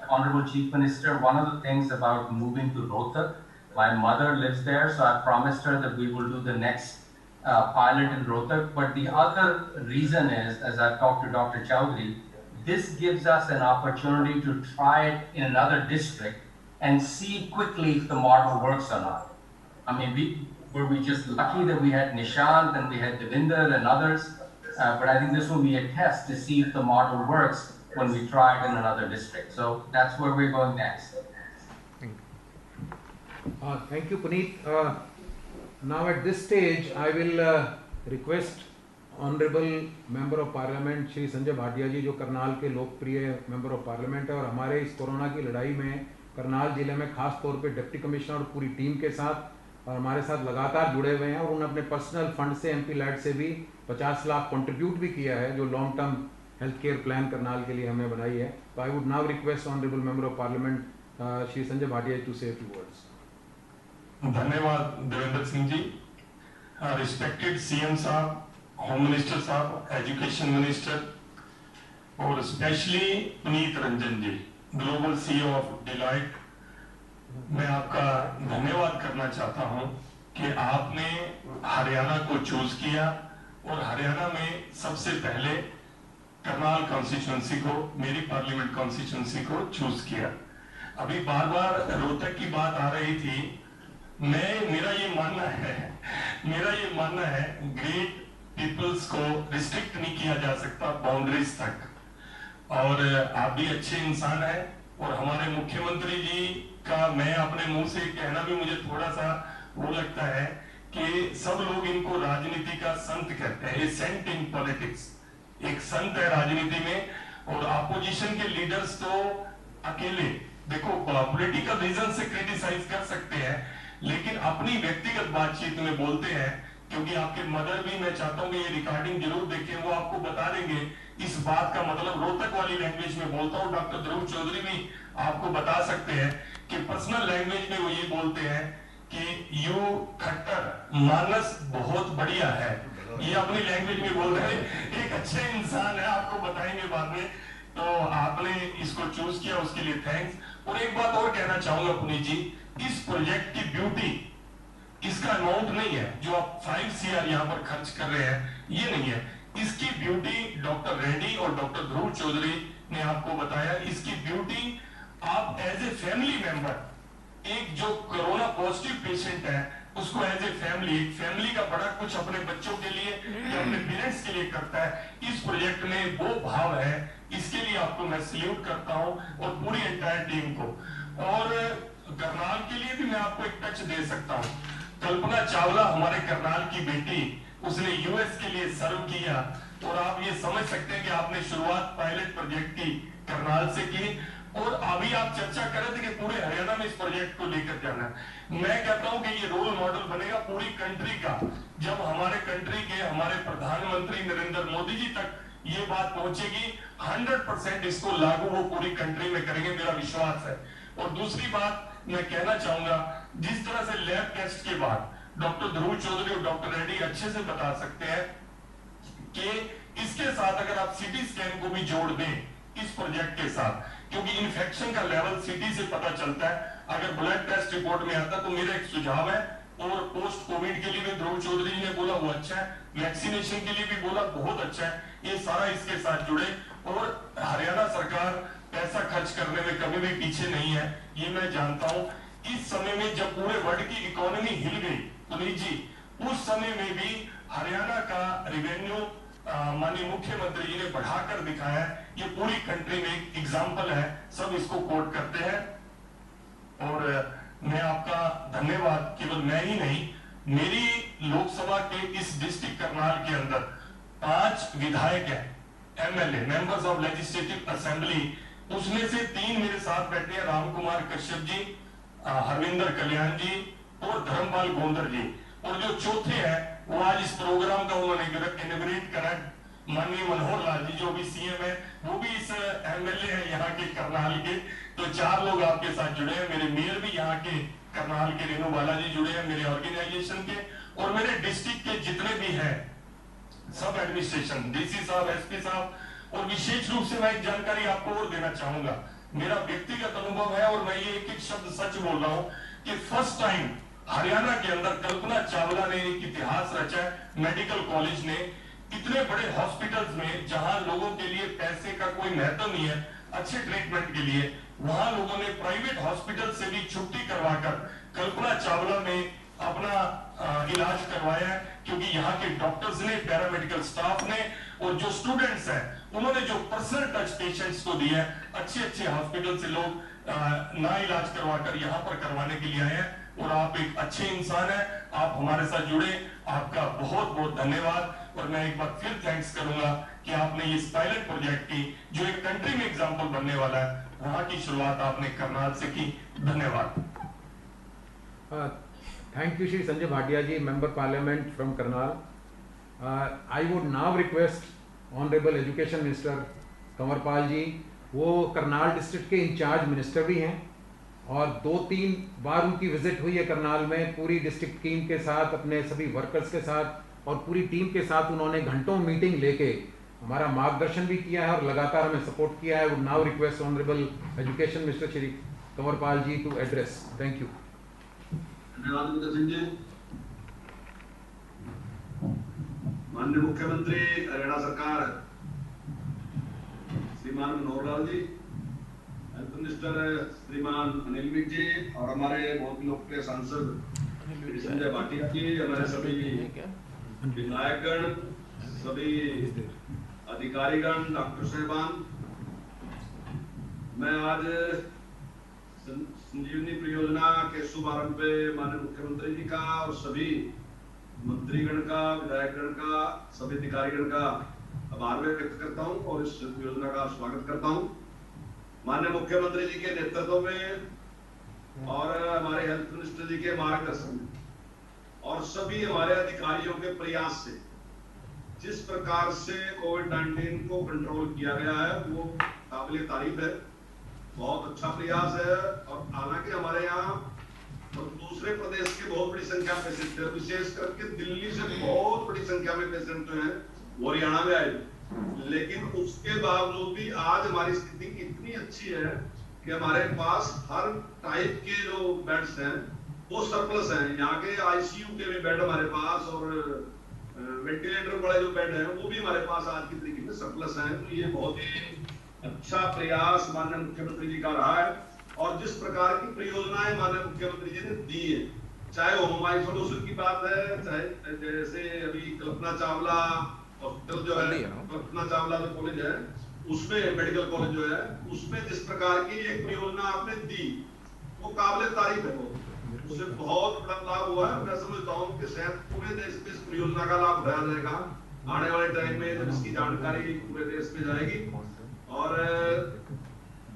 Honorable Chief Minister, one of the things about moving to Rohtak, my mother lives there, so I promised her that we will do the next pilot in Rohtak. But the other reason is, as I've talked to Dr. Chowdhury, this gives us an opportunity to try it in another district and see quickly if the model works or not. I mean, were we just lucky that we had Nishant and we had Devinder and others? But I think this will be a test to see if the model works when we try it in another district. So that's where we're going next. Thank you, Puneet. Now at this stage, I will request Honorable Member of Parliament Shri Sanjay Bhatia जी, जो करनाल के लोकप्रिय member of parliament है और हमारे इस corona की लड़ाई में करनाल जिले में खास तौर पे डिप्टी कमिश्नर और पूरी टीम के साथ और हमारे साथ लगातार जुड़े हुए हैं और उन्होंने अपने पर्सनल फंड से MP लैड से भी 50 लाख कंट्रीब्यूट भी किया है, जो long term health care plan Karnal के लिए हमें बनाई है. तो I would now request honourable member of parliament Shri Sanjay Bhatia to say few words. धन्यवाद देवेंद्र सिंह जी. रिस्पेक्टेड CM साहब, होम मिनिस्टर साहब, एजुकेशन मिनिस्टर और specially Puneet Ranjan ji, global CEO of Deloitte, मैं आपका धन्यवाद करना चाहता हूं कि आपने हरियाणा को चूज किया और हरियाणा में सबसे पहले करनाल कॉन्स्टिट्यूंसी को, मेरी पार्लियामेंट कॉन्स्टिट्यूंसी को चूज किया. अभी बार बार रोहतक की बात आ रही थी. मेरा ये मानना है ग्रेट पीपल्स को रिस्ट्रिक्ट नहीं किया जा सकता बाउंड्रीज तक. और आप भी अच्छे इंसान हैं और हमारे मुख्यमंत्री जी का मैं अपने मुंह से कहना भी मुझे थोड़ा सा वो लगता है कि सब लोग इनको राजनीति का संत कहते हैं, ए सेंट इन पॉलिटिक्स. एक संत है राजनीति में और अपोजिशन के लीडर्स तो अकेले देखो पॉलिटिकल रीजन से क्रिटिसाइज कर सकते हैं लेकिन अपनी व्यक्तिगत बातचीत में बोलते हैं. क्योंकि आपके मदर भी, मैं चाहता हूं कि ये रिकॉर्डिंग जरूर देखें, वो आपको बता देंगे इस बात का मतलब. रोहतक वाली लैंग्वेज में बोलता हूं. डॉक्टर ध्रुव चौधरी भी आपको बता सकते हैं कि पर्सनल लैंग्वेज में वो ये बोलते हैं कि यू खट्टर मानस बहुत बढ़िया है. ये अपनी लैंग्वेज में बोल रहे हैं. एक अच्छे इंसान है, आपको बताएंगे बाद में. तो आपने इसको चूज किया, उसके लिए थैंक्स. और एक बात और कहना चाहूंगा पुनीत जी, इस प्रोजेक्ट की ब्यूटी इसका अमाउंट नहीं है जो आप 5 CR यहाँ पर खर्च कर रहे हैं, ये नहीं है. इसकी ब्यूटी डॉक्टर रेड्डी और डॉक्टर ध्रुव चौधरी ने आपको बताया. इसकी ब्यूटी आप एज ए फैमिली मेंबर, एक जो कोरोना पॉजिटिव पेशेंट है उसको एज ए फैमिली का बड़ा कुछ अपने बच्चों के लिए या अपने पेरेंट्स के लिए करता है. इस प्रोजेक्ट में वो भाव है, इसके लिए आपको मैं सल्यूट करता हूं और पूरी एंटायर टीम को. और करनाल के लिए भी मैं आपको एक टच दे सकता हूं. कल्पना चावला हमारे करनाल की बेटी, उसने US के लिए सर्व किया और आप ये समझ सकते हैं कि आपने शुरुआत पायलट प्रोजेक्ट की करनाल से की और अभी आप चर्चा कर रहे थे कि पूरे हरियाणा में इस प्रोजेक्ट को लेकर जाना. मैं कहता हूं कि ये रोल मॉडल बनेगा पूरी कंट्री का. जब हमारे कंट्री के हमारे प्रधानमंत्री नरेंद्र मोदी जी तक ये बात पहुंचेगी, 100% इसको लागू वो पूरी कंट्री में करेंगे, मेरा विश्वास है. और दूसरी बात मैं कहना चाहूंगा, जिस तरह से लैब टेस्ट के बाद डॉक्टर ध्रुव चौधरी और डॉक्टर रेड्डी अच्छे से बता सकते हैं कि इसके साथ अगर आप CT स्कैन को भी जोड़ दें इस प्रोजेक्ट के साथ, क्योंकि इन्फेक्शन का लेवल CT से पता चलता है. अगर ब्लड टेस्ट रिपोर्ट में आता तो मेरा एक सुझाव है, और पोस्ट कोविड के लिए भी ध्रुव चौधरी जी ने बोला वो अच्छा है, वैक्सीनेशन के लिए भी बोला बहुत अच्छा है. ये सारा इसके साथ जुड़े और हरियाणा सरकार पैसा खर्च करने में कभी भी पीछे नहीं है, ये मैं जानता हूं. इस समय में जब पूरे वर्ल्ड की इकोनॉमी हिल गई पुनीत जी, उस समय में भी हरियाणा का रेवेन्यू माननीय मुख्यमंत्री जी ने बढ़ाकर दिखाया है, ये पूरी कंट्री में एक एग्जाम्पल है, सब इसको कोट करते हैं। और मैं आपका धन्यवाद, केवल मैं ही नहीं, मेरी लोकसभा के इस डिस्ट्रिक्ट करनाल के अंदर 5 विधायक हैं, MLA members of legislative assembly, उसमें से 3 मेरे साथ बैठे हैं, राम कुमार कश्यप जी, हरविंदर कल्याण जी और धर्मपाल गोंदर जी, और जो चौथे हैं वो आज इस प्रोग्राम का उन्होंने इनॉग्रेट करा, माननीय मनोहर लाल जी जो भी सीएम है, वो भी इस एमएलए है यहाँ के करनाल के। तो 4 लोग आपके साथ जुड़े हैं, मेरे मेयर भी यहाँ के करनाल के रेणु बालाजी जुड़े हैं मेरे ऑर्गेनाइजेशन के, और मेरे डिस्ट्रिक्ट के जितने भी हैं सब एडमिनिस्ट्रेशन, डीसी साहब, एसपी साहब। और विशेष रूप से मैं एक जानकारी आपको और देना चाहूंगा, मेरा व्यक्तिगत अनुभव है और मैं ये एक शब्द सच बोल रहा हूँ कि फर्स्ट टाइम हरियाणा के अंदर कल्पना चावला ने एक इतिहास रचा है, मेडिकल कॉलेज ने, इतने बड़े हॉस्पिटल्स में जहां लोगों के लिए पैसे का कोई महत्व नहीं है, अच्छे ट्रीटमेंट के लिए वहां लोगों ने प्राइवेट हॉस्पिटल से भी छुट्टी करवाकर कल्पना चावला में अपना इलाज करवाया है, क्योंकि यहाँ के डॉक्टर्स ने, पैरामेडिकल स्टाफ ने और जो स्टूडेंट्स हैं उन्होंने जो पर्सनल टच पेशेंट्स को दिया है, अच्छे हॉस्पिटल से लोग ना इलाज करवाकर यहाँ पर करवाने के लिए आए हैं। और आप एक अच्छे इंसान हैं, आप हमारे साथ जुड़े, आपका बहुत बहुत धन्यवाद। और मैं एक बार फिर थैंक्स करूंगा कि आपने इस पायलट प्रोजेक्ट की, जो एक कंट्री में एग्जाम्पल बनने वाला है, वहां की शुरुआत आपने करनाल से की। धन्यवाद। Thank you, Shri Sanjay Bhatia ji, Member Parliament from Karnal. I would now request Honorable Education Minister Kanwarpal ji, वो करनाल डिस्ट्रिक्ट के इंचार्ज मिनिस्टर भी हैं और 2-3 बार उनकी विजिट हुई है करनाल में, पूरी डिस्ट्रिक्ट टीम के साथ, अपने सभी वर्कर्स के साथ और पूरी टीम के साथ उन्होंने घंटों मीटिंग लेके हमारा मार्गदर्शन भी किया है और लगातार हमें सपोर्ट किया है। Would now request honourable education minister Shri Kanwarpal ji to address. Thank you. धन्यवाद मित्र सिंह जी। माननीय मुख्यमंत्री हरियाणा सरकार श्रीमान मनोहर लाल जी, हेल्थ मिनिस्टर श्रीमान अनिल विज जी और हमारे बहुत लोकप्रिय सांसद संजय भाटिया जी, हमारे सभी विधायकगण, सभी अधिकारीगण, डॉक्टर साहबान, मैं आज संजीवनी परियोजना के शुभारंभ पे माननीय मुख्यमंत्री जी का और सभी मंत्रीगण का, विधायकगण का, सभी अधिकारीगण का आभार व्यक्त करता हूं और इस योजना का स्वागत करता हूं। माननीय मुख्यमंत्री जी के नेतृत्व में और हमारे हेल्थ मिनिस्टर जी के मार्गदर्शन में और सभी हमारे अधिकारियों के प्रयास से जिस प्रकार से कोविड-19 को कंट्रोल किया गया है वो काबिले तारीफ है, बहुत अच्छा प्रयास है। और हालांकि हमारे यहाँ और दूसरे प्रदेश के बहुत बड़ी संख्या में पेशेंट है, विशेष करके दिल्ली से बहुत बड़ी संख्या में पेशेंट जो है वो हरियाणा में आए, लेकिन उसके बावजूद भी आज हमारी स्थिति इतनी अच्छी है कि हमारे पास हर टाइप के जो बेड्स हैं वो सरप्लस हैं। यहाँ के आईसीयू के भी बेड हमारे पास और वेंटिलेटर वाले जो बेड हैं वो भी हमारे पास आज की तरीके में सरप्लस हैं। तो ये बहुत ही अच्छा प्रयास माननीय मुख्यमंत्री जी का रहा है और जिस प्रकार की परियोजनाएं माननीय मुख्यमंत्री जी ने दी है, चाहे होम आइसोलेशन की बात है, चाहे जैसे अभी कल्पना चावला हॉस्पिटल जो है, कल्पना चावला जो कॉलेज है उसमें, मेडिकल कॉलेज जो है उसमें जिस प्रकार की एक परियोजना आपने दी वो काबिले तारीफ है, उससे बहुत बड़ा लाभ हुआ है। मैं समझता हूँ कि शायद पूरे देश में इस परियोजना का लाभ उठाया जाएगा आने वाले टाइम में जब इसकी जानकारी पूरे देश में जाएगी। और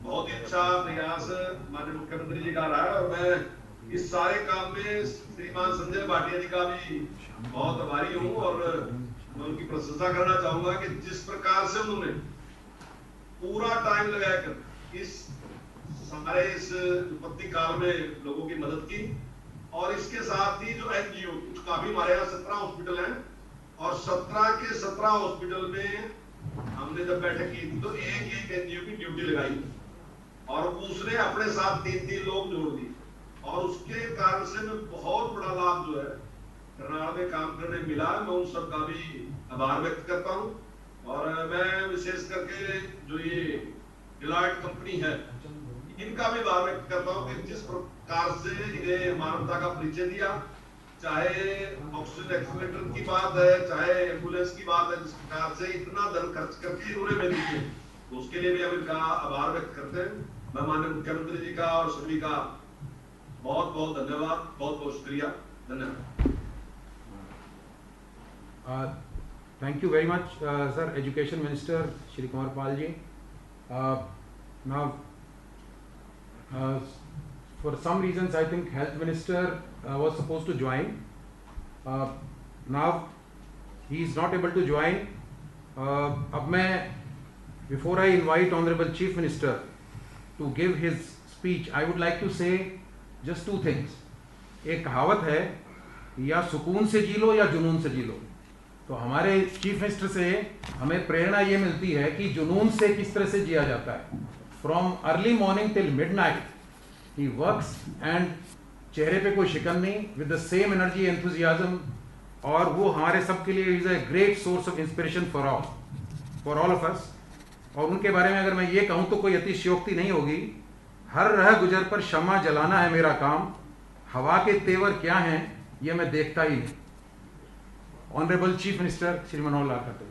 बहुत ही अच्छा प्रयास माननीय मुख्यमंत्री जी का रहा है और मैं इस सारे काम में श्रीमान संजय भाटिया जी का भी बहुत आभारी हूँ और मैं उनकी प्रशंसा करना चाहूंगा कि जिस प्रकार से उन्होंने पूरा टाइम लगाकर इस सारे इस विपत्ति काल में लोगों की मदद की। और इसके साथ ही जो एनजीओ, काफी हमारे यहाँ 17 हॉस्पिटल हैं और 17 के 17 हॉस्पिटल में हमने जब बैठक की थी तो एक एनजीओ की ड्यूटी लगाई और उसने अपने साथ 3-3 लोग जोड़ दिए और उसके कारण से मैं बहुत बड़ा लाभ जो है करनाल में काम करने मिला। मैं उन सब का भी आभार व्यक्त करता हूँ और मैं विशेष करके जो ये डिलॉयट कंपनी है इनका भी आभार व्यक्त करता हूँ कि जिस प्रकार से इन्हें मानवता का परिचय दिया चाहे ऑक्सीजन एक्सीलरेटर की बात है, चाहे एम्बुलेंस की बात है, जिस प्रकार से इतना धन खर्च करके उन्हें मिली है, तो उसके लिए भी हम इनका आभार व्यक्त करते हैं। मैं माननीय मुख्यमंत्री जी का और सभी का बहुत बहुत धन्यवाद, बहुत बहुत शुक्रिया, धन्यवाद। Thank you very much, sir. Education Minister Shri Kumar Pal ji. Now, for some reasons, I think Health Minister was supposed to join. Now, he is not able to join. अब मैं, before I invite Honorable Chief Minister to give his speech, I would like to say just two things. एक कहावत है, या सुकून से जी लो या जुनून से जी लो। तो हमारे चीफ मिनिस्टर से हमें प्रेरणा ये मिलती है कि जुनून से किस तरह से जिया जाता है। From early morning till midnight he works and चेहरे पे कोई शिकन नहीं, with the same energy enthusiasm, और वो हमारे सब के लिए is a great source of inspiration for all of us. और उनके बारे में अगर मैं ये कहूँ तो कोई अतिशयोक्ति नहीं होगी। हर रह गुजर पर शम्मा जलाना है मेरा काम, हवा के तेवर क्या हैं ये मैं देखता ही नहीं। Honourable chief minister Shri Manohar Lal Khattar.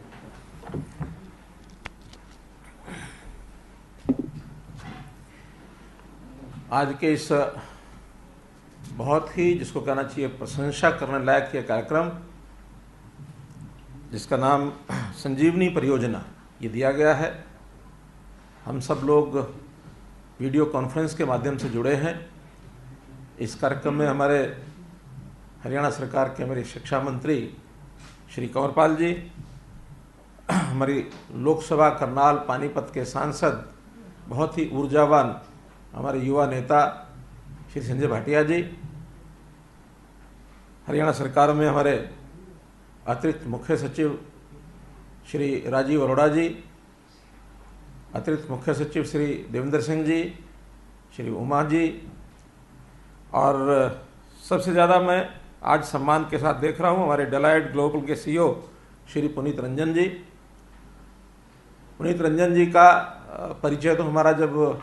आज के इस बहुत ही, जिसको कहना चाहिए प्रशंसा करने लायक ये कार्यक्रम, जिसका नाम संजीवनी परियोजना ये दिया गया है, हम सब लोग वीडियो कॉन्फ्रेंस के माध्यम से जुड़े हैं। इस कार्यक्रम में हमारे हरियाणा सरकार के हमारे शिक्षा मंत्री श्री कंवर पाल जी, हमारी लोकसभा करनाल पानीपत के सांसद, बहुत ही ऊर्जावान हमारे युवा नेता श्री संजय भाटिया जी, हरियाणा सरकार में हमारे अतिरिक्त मुख्य सचिव श्री राजीव अरोड़ा जी, अतिरिक्त मुख्य सचिव श्री देवेंद्र सिंह जी, श्री उमा जी, और सबसे ज़्यादा मैं आज सम्मान के साथ देख रहा हूँ हमारे डेलाइट ग्लोबल के सीईओ श्री पुनीत रंजन जी। पुनीत रंजन जी का परिचय तो हमारा जब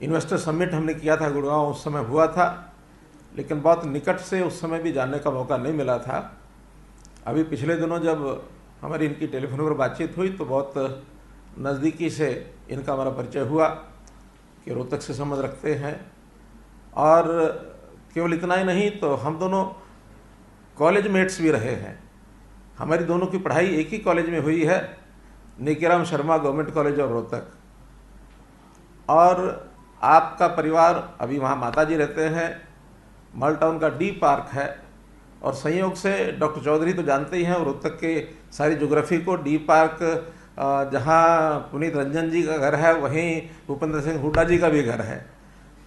इन्वेस्टर समिट हमने किया था गुड़गांव, उस समय हुआ था, लेकिन बहुत निकट से उस समय भी जानने का मौका नहीं मिला था। अभी पिछले दिनों जब हमारी इनकी टेलीफोन पर बातचीत हुई तो बहुत नज़दीकी से इनका हमारा परिचय हुआ कि रोहतक से संबंध रखते हैं। और केवल इतना ही नहीं, तो हम दोनों कॉलेज मेट्स भी रहे हैं। हमारी दोनों की पढ़ाई एक ही कॉलेज में हुई है, Nikiram Sharma government college of Rohtak. और आपका परिवार अभी वहाँ माता जी रहते हैं, मॉल टाउन का डी पार्क है, और संयोग से डॉक्टर चौधरी तो जानते ही हैं रोहतक के सारी ज्योग्राफी को। डी पार्क जहाँ पुनीत रंजन जी का घर है, वहीं भूपेंद्र सिंह हुड्डा जी का भी घर है।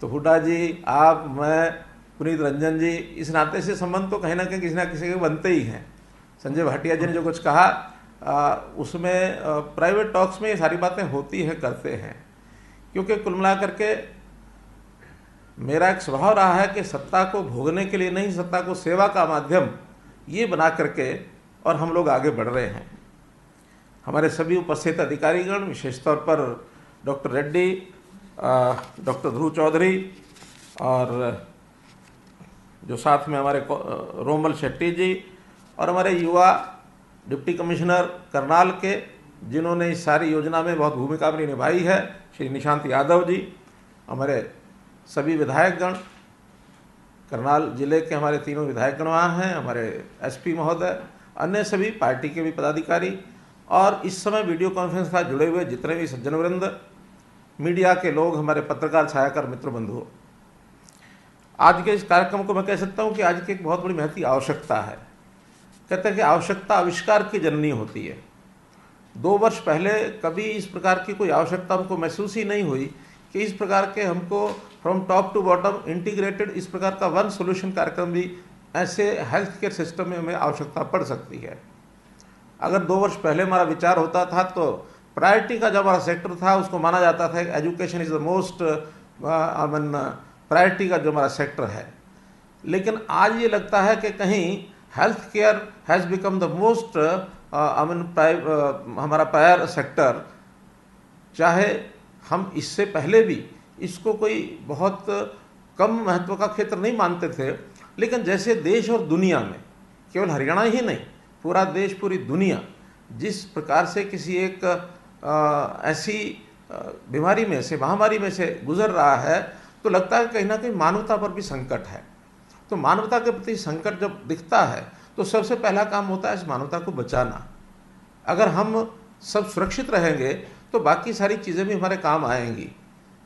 तो हुड्डा जी, आप, मैं, पुनीत रंजन जी, इस नाते से संबंध तो कहीं ना कहीं किसी ना किसी के बनते ही हैं। संजय भाटिया जी ने जो कुछ कहा उसमें प्राइवेट टॉक्स में ये सारी बातें होती हैं, करते हैं, क्योंकि कुल मिला करके मेरा एक स्वभाव रहा है कि सत्ता को भोगने के लिए नहीं, सत्ता को सेवा का माध्यम ये बना करके और हम लोग आगे बढ़ रहे हैं। हमारे सभी उपस्थित अधिकारीगण, विशेष तौर पर डॉक्टर रेड्डी, डॉक्टर ध्रुव चौधरी, और जो साथ में हमारे रोमल शेट्टी जी, और हमारे युवा डिप्टी कमिश्नर करनाल के, जिन्होंने इस सारी योजना में बहुत भूमिका अपनी निभाई है, श्री निशांत यादव जी, हमारे सभी विधायकगण, करनाल जिले के हमारे तीनों विधायकगण वहाँ हैं, हमारे एसपी महोदय, अन्य सभी पार्टी के भी पदाधिकारी, और इस समय वीडियो कॉन्फ्रेंस के साथ जुड़े हुए जितने भी सज्जन वृंद, मीडिया के लोग, हमारे पत्रकार छायाकार मित्र बंधु। आज के इस कार्यक्रम को मैं कह सकता हूँ कि आज की एक बहुत बड़ी महती आवश्यकता है। कहते हैं कि आवश्यकता आविष्कार की जननी होती है। 2 वर्ष पहले कभी इस प्रकार की कोई आवश्यकता हमको महसूस ही नहीं हुई कि इस प्रकार के हमको from top to bottom integrated इस प्रकार का वन सोल्यूशन कार्यक्रम भी ऐसे हेल्थ केयर सिस्टम में हमें आवश्यकता पड़ सकती है। अगर 2 वर्ष पहले हमारा विचार होता था तो प्रायोरिटी का जो हमारा सेक्टर था उसको माना जाता था education is the most priority का जो हमारा सेक्टर है, लेकिन आज ये लगता है कि कहीं health care has become the most हमारा प्रायर सेक्टर। चाहे हम इससे पहले भी इसको कोई बहुत कम महत्व का क्षेत्र नहीं मानते थे, लेकिन जैसे देश और दुनिया में, केवल हरियाणा ही नहीं, पूरा देश, पूरी दुनिया जिस प्रकार से किसी एक ऐसी बीमारी में से, महामारी में से गुजर रहा है, तो लगता है कहीं ना कहीं मानवता पर भी संकट है। तो मानवता के प्रति संकट जब दिखता है तो सबसे पहला काम होता है इस मानवता को बचाना। अगर हम सब सुरक्षित रहेंगे तो बाकी सारी चीज़ें भी हमारे काम आएंगी।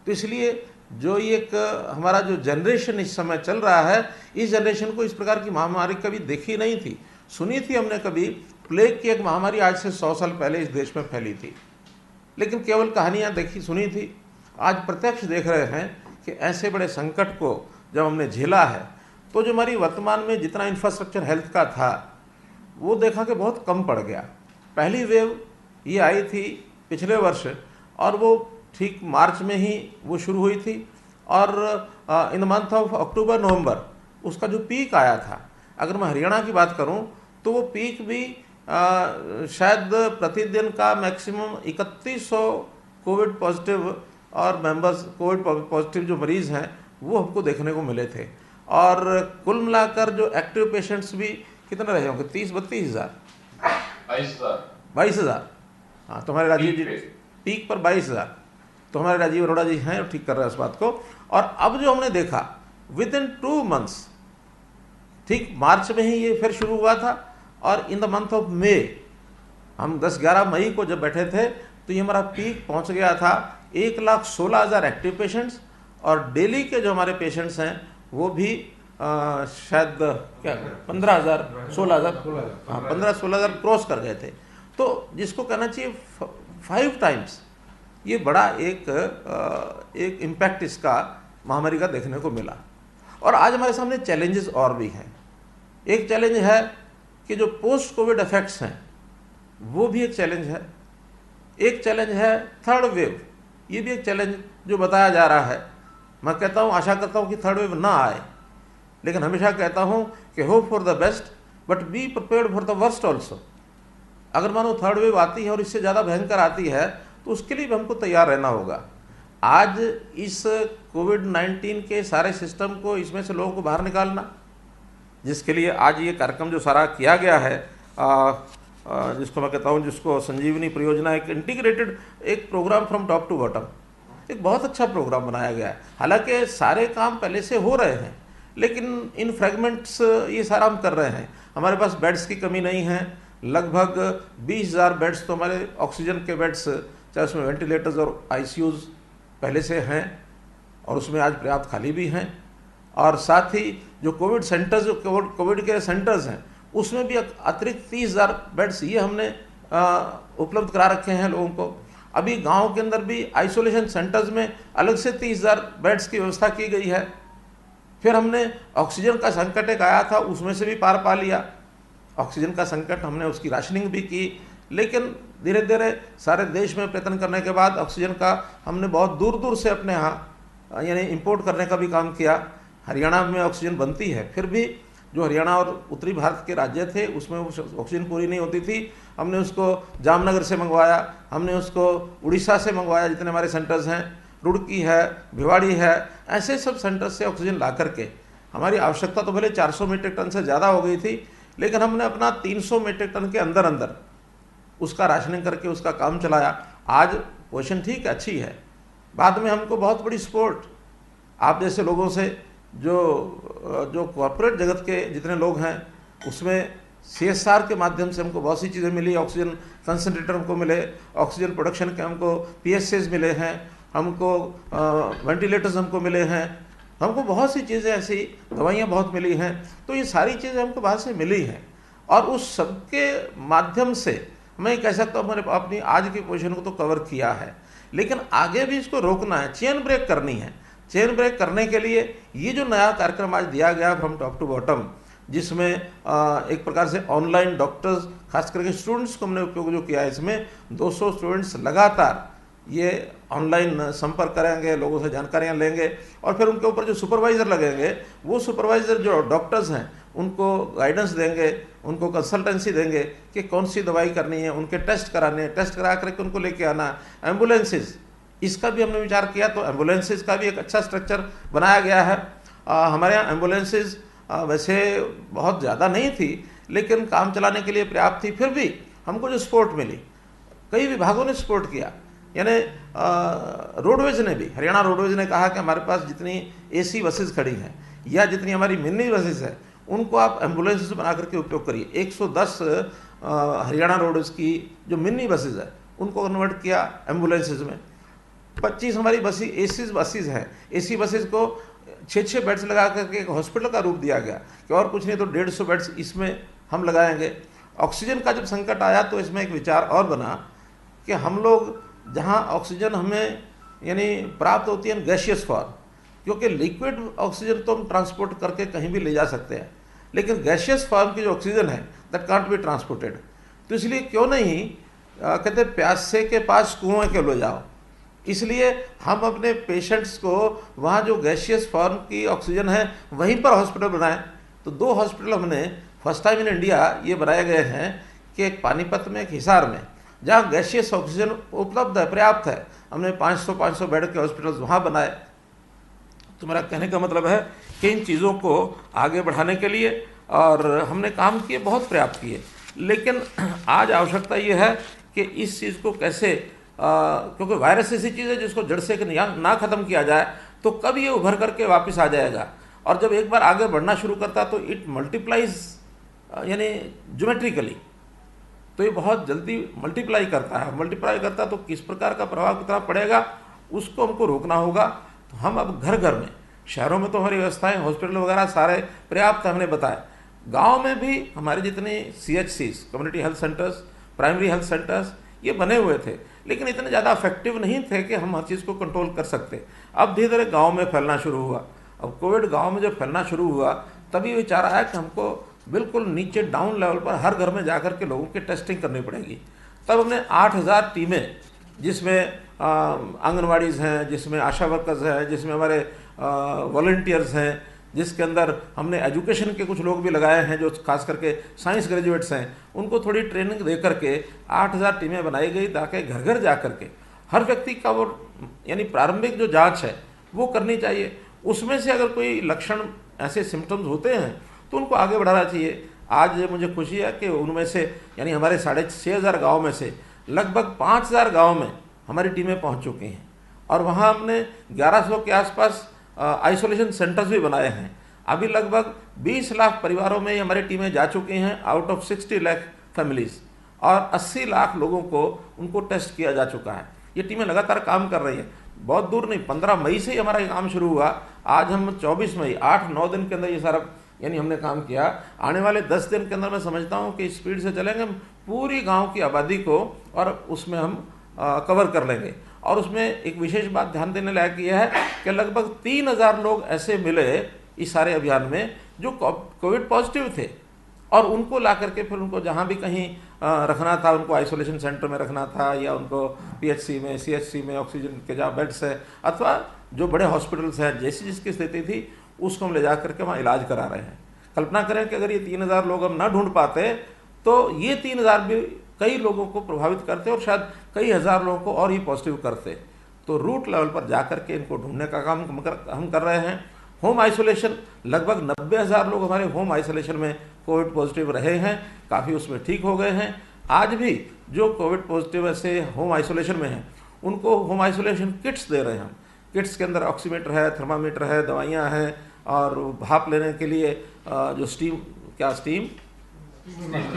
तो इसलिए जो ये एक हमारा जो जनरेशन इस समय चल रहा है, इस जनरेशन को इस प्रकार की महामारी कभी देखी नहीं थी। सुनी थी हमने कभी, प्लेग की एक महामारी आज से 100 साल पहले इस देश में फैली थी, लेकिन केवल कहानियाँ देखी सुनी थी। आज प्रत्यक्ष देख रहे हैं कि ऐसे बड़े संकट को जब हमने झेला है, तो जो हमारी वर्तमान में जितना इंफ्रास्ट्रक्चर हेल्थ का था वो देखा कि बहुत कम पड़ गया। पहली वेव ये आई थी पिछले वर्ष, और वो ठीक मार्च में ही वो शुरू हुई थी, और in the month of October November उसका जो पीक आया था, अगर मैं हरियाणा की बात करूं तो वो पीक भी शायद प्रतिदिन का मैक्सिमम 3100 कोविड पॉजिटिव और मेंबर्स, कोविड पॉजिटिव जो मरीज़ हैं वो हमको देखने को मिले थे। और कुल मिलाकर जो एक्टिव पेशेंट्स भी कितने रहे होंगे, 30-32 हज़ार, 22,000। हाँ, तुम्हारे राजीव जी पीक पर 22,000, तो हमारे राजीव अरोड़ा जी हैं, ठीक कर रहे हैं इस बात को। और अब जो हमने देखा विद इन 2 मंथ्स, ठीक मार्च में ही ये फिर शुरू हुआ था, और in the month of May, हम 10-11 मई को जब बैठे थे तो ये हमारा पीक पहुंच गया था 1,16,000 एक्टिव पेशेंट्स, और डेली के जो हमारे पेशेंट्स हैं वो भी शायद क्या 15,000, 16,000, हाँ 15-16,000 क्रॉस कर गए थे। तो जिसको कहना चाहिए 5 टाइम्स ये बड़ा एक इम्पैक्ट इसका महामारी का देखने को मिला। और आज हमारे सामने चैलेंजेस और भी हैं। एक चैलेंज है कि जो पोस्ट कोविड इफेक्ट्स हैं वो भी एक चैलेंज है। एक चैलेंज है थर्ड वेव, ये भी एक चैलेंज जो बताया जा रहा है। मैं कहता हूँ, आशा करता हूँ कि थर्ड वेव ना आए, लेकिन हमेशा कहता हूँ कि hope for the best but be prepared for the worst also. अगर मानो थर्ड वेव आती है और इससे ज़्यादा भयंकर आती है तो उसके लिए भी हमको तैयार रहना होगा। आज इस कोविड-19 के सारे सिस्टम को, इसमें से लोगों को बाहर निकालना, जिसके लिए आज ये कार्यक्रम जो सारा किया गया है, जिसको मैं कहता हूँ, जिसको संजीवनी परियोजना, एक इंटीग्रेटेड एक programme from top to bottom, एक बहुत अच्छा प्रोग्राम बनाया गया है। हालांकि सारे काम पहले से हो रहे हैं, लेकिन इन फ्रेगमेंट्स ये सारा हम कर रहे हैं। हमारे पास बेड्स की कमी नहीं है, लगभग 20,000 बेड्स तो हमारे ऑक्सीजन के बेड्स, चाहे उसमें वेंटिलेटर्स और ICUs पहले से हैं, और उसमें आज पर्याप्त खाली भी हैं। और साथ ही जो कोविड सेंटर्स, जो कोविड के सेंटर्स हैं, उसमें भी अतिरिक्त 30,000 बेड्स ये हमने उपलब्ध करा रखे हैं लोगों को। अभी गांव के अंदर भी आइसोलेशन सेंटर्स में अलग से 30,000 बेड्स की व्यवस्था की गई है। फिर हमने ऑक्सीजन का संकट एक आया था, उसमें से भी पार पा लिया। ऑक्सीजन का संकट, हमने उसकी राशनिंग भी की, लेकिन धीरे धीरे सारे देश में प्रयत्न करने के बाद ऑक्सीजन का हमने बहुत दूर दूर से अपने यहाँ यानी इंपोर्ट करने का भी काम किया। हरियाणा में ऑक्सीजन बनती है, फिर भी जो हरियाणा और उत्तरी भारत के राज्य थे उसमें ऑक्सीजन पूरी नहीं होती थी। हमने उसको जामनगर से मंगवाया, हमने उसको उड़ीसा से मंगवाया, जितने हमारे सेंटर्स हैं, रुड़की है, भिवाड़ी है, ऐसे सब सेंटर्स से ऑक्सीजन ला करके हमारी आवश्यकता तो भले 400 मीट्रिक टन से ज़्यादा हो गई थी, लेकिन हमने अपना 300 मीट्रिक टन के अंदर अंदर उसका राशनिंग करके उसका काम चलाया। आज पोजीशन ठीक अच्छी है। बाद में हमको बहुत बड़ी सपोर्ट आप जैसे लोगों से, जो कॉर्पोरेट जगत के जितने लोग हैं, उसमें CSR के माध्यम से हमको बहुत सी चीज़ें मिली। ऑक्सीजन कंसनट्रेटर हमको मिले, ऑक्सीजन प्रोडक्शन के हमको PSCs मिले हैं, हमको वेंटिलेटर्स हमको मिले हैं, हमको बहुत सी चीज़ें ऐसी, दवाइयाँ बहुत मिली हैं। तो ये सारी चीज़ें हमको बाहर से मिली हैं, और उस सबके माध्यम से मैं कह सकता हूँ मैंने अपनी आज की पोजीशन को तो कवर किया है, लेकिन आगे भी इसको रोकना है, चेन ब्रेक करनी है। चेन ब्रेक करने के लिए ये जो नया कार्यक्रम आज दिया गया फ्रॉम टॉप टू बॉटम, जिसमें एक प्रकार से ऑनलाइन डॉक्टर्स, खास करके स्टूडेंट्स को हमने उपयोग जो किया है, इसमें 200 स्टूडेंट्स लगातार ये ऑनलाइन संपर्क करेंगे, लोगों से जानकारियाँ लेंगे, और फिर उनके ऊपर जो सुपरवाइज़र लगेंगे, वो सुपरवाइज़र जो डॉक्टर्स हैं उनको गाइडेंस देंगे, उनको कंसल्टेंसी देंगे कि कौन सी दवाई करनी है, उनके टेस्ट कराने हैं, टेस्ट करा करके उनको लेके आना। एम्बुलेंसेज, इसका भी हमने विचार किया, तो एम्बुलेंसेज का भी एक अच्छा स्ट्रक्चर बनाया गया है। हमारे यहाँ एम्बुलेंसेज वैसे बहुत ज़्यादा नहीं थी, लेकिन काम चलाने के लिए पर्याप्त थी। फिर भी हमको जो सपोर्ट मिली, कई विभागों ने सपोर्ट किया, यानी रोडवेज ने भी, हरियाणा रोडवेज ने कहा कि हमारे पास जितनी AC बसेस खड़ी हैं या जितनी हमारी मिनी बसेस है, उनको आप एम्बुलेंसेस बना करके उपयोग करिए। 110 हरियाणा रोडवेज की जो मिनी बसेस है उनको कन्वर्ट किया एम्बुलेंसेज में। 25 हमारी AC बसेस हैं, AC बसेस को 6-6 बेड्स लगा करके एक हॉस्पिटल का रूप दिया गया कि और कुछ नहीं तो 150 बेड्स इसमें हम लगाएंगे। ऑक्सीजन का जब संकट आया तो इसमें एक विचार और बना कि हम लोग जहां ऑक्सीजन हमें यानी प्राप्त होती है गैसियस फॉर्म, क्योंकि लिक्विड ऑक्सीजन तो हम ट्रांसपोर्ट करके कहीं भी ले जा सकते हैं, लेकिन गैसियस फॉर्म की जो ऑक्सीजन है दैट कांट बी ट्रांसपोर्टेड। तो इसलिए क्यों नहीं कहते प्यासे के पास कुएं के लो जाओ। इसलिए हम अपने पेशेंट्स को वहाँ जो गैसियस फॉर्म की ऑक्सीजन है वहीं पर हॉस्पिटल बनाएं। तो 2 हॉस्पिटल हमने फर्स्ट टाइम इन इंडिया ये बनाए गए हैं कि एक पानीपत में, एक हिसार में, जहाँ गैसियस ऑक्सीजन उपलब्ध है, पर्याप्त है। हमने 500 बेड के हॉस्पिटल्स वहाँ बनाए। तो मेरा कहने का मतलब है कि इन चीज़ों को आगे बढ़ाने के लिए और हमने काम किए, बहुत प्रयास किए, लेकिन आज आवश्यकता ये है कि इस चीज़ को कैसे क्योंकि वायरस ऐसी चीज़ है जिसको जड़ से ना ख़त्म किया जाए तो कब ये उभर करके वापस आ जाएगा। और जब एक बार आगे बढ़ना शुरू करता तो इट मल्टीप्लाइज यानी ज्योमेट्रिकली, तो ये बहुत जल्दी मल्टीप्लाई करता है। मल्टीप्लाई करता तो किस प्रकार का प्रभाव कितना पड़ेगा उसको हमको रोकना होगा। तो हम अब घर घर में, शहरों में तो हमारी व्यवस्थाएं, हॉस्पिटल वगैरह सारे पर्याप्त हमने बताए। गांव में भी हमारे जितने CHCs, community health centres, primary health centres, ये बने हुए थे, लेकिन इतने ज़्यादा इफेक्टिव नहीं थे कि हम हर चीज़ को कंट्रोल कर सकते। अब धीरे धीरे गाँव में फैलना शुरू हुआ। अब कोविड गाँव में जब फैलना शुरू हुआ तभी विचार आया कि हमको बिल्कुल नीचे डाउन लेवल पर हर घर में जाकर के लोगों की टेस्टिंग करनी पड़ेगी। तब हमने 8000 टीमें, जिसमें आंगनवाड़ीज़ हैं, जिसमें आशा वर्कर्स हैं, जिसमें हमारे वॉलंटियर्स हैं, जिसके अंदर हमने एजुकेशन के कुछ लोग भी लगाए हैं जो खास करके साइंस ग्रेजुएट्स हैं, उनको थोड़ी ट्रेनिंग दे करके 8000 टीमें बनाई गई ताकि घर घर जा करके हर व्यक्ति का वो यानी प्रारंभिक जो जांच है वो करनी चाहिए। उसमें से अगर कोई लक्षण ऐसे सिम्टम्स होते हैं तो उनको आगे बढ़ाना चाहिए। आज मुझे खुशी है कि उनमें से यानी हमारे 6500 गाँव में से लगभग 5000 गाँव में हमारी टीमें पहुँच चुकी हैं और वहाँ हमने 1100 के आसपास आइसोलेशन सेंटर्स भी बनाए हैं। अभी लगभग 20 लाख परिवारों में हमारी टीमें जा चुकी हैं आउट ऑफ 60 लाख फैमिलीज, और 80 लाख लोगों को उनको टेस्ट किया जा चुका है। ये टीमें लगातार काम कर रही हैं, बहुत दूर नहीं, 15 मई से ही हमारा ये काम शुरू हुआ। आज हम 24 मई, 8-9 दिन के अंदर ये सारा यानी हमने काम किया। आने वाले 10 दिन के अंदर मैं समझता हूँ कि स्पीड से चलेंगे, हम पूरी गाँव की आबादी को और उसमें हम कवर कर लेंगे। और उसमें एक विशेष बात ध्यान देने लायक यह है कि लगभग 3000 लोग ऐसे मिले इस सारे अभियान में जो कोविड पॉजिटिव थे, और उनको ला करके फिर उनको जहाँ भी कहीं रखना था, उनको आइसोलेशन सेंटर में रखना था या उनको PHC में, CHC में ऑक्सीजन के जहाँ बेड्स है अथवा जो बड़े हॉस्पिटल्स हैं, जैसी जिसकी स्थिति थी उसको हम ले जा करके वहाँ इलाज करा रहे हैं। कल्पना करें कि अगर ये 3000 लोग हम ना ढूंढ पाते तो ये 3000 भी कई लोगों को प्रभावित करते और शायद कई हज़ार लोगों को और ही पॉजिटिव करते। तो रूट लेवल पर जा करके इनको ढूंढने का काम हम कर रहे हैं। होम आइसोलेशन, लगभग 90,000 लोग हमारे होम आइसोलेशन में कोविड पॉजिटिव रहे हैं, काफ़ी उसमें ठीक हो गए हैं। आज भी जो कोविड पॉजिटिव ऐसे होम आइसोलेशन में हैं उनको होम आइसोलेशन किट्स दे रहे हैं हम। किट्स के अंदर ऑक्सीमीटर है, थर्मामीटर है, दवाइयाँ हैं, और भाप लेने के लिए जो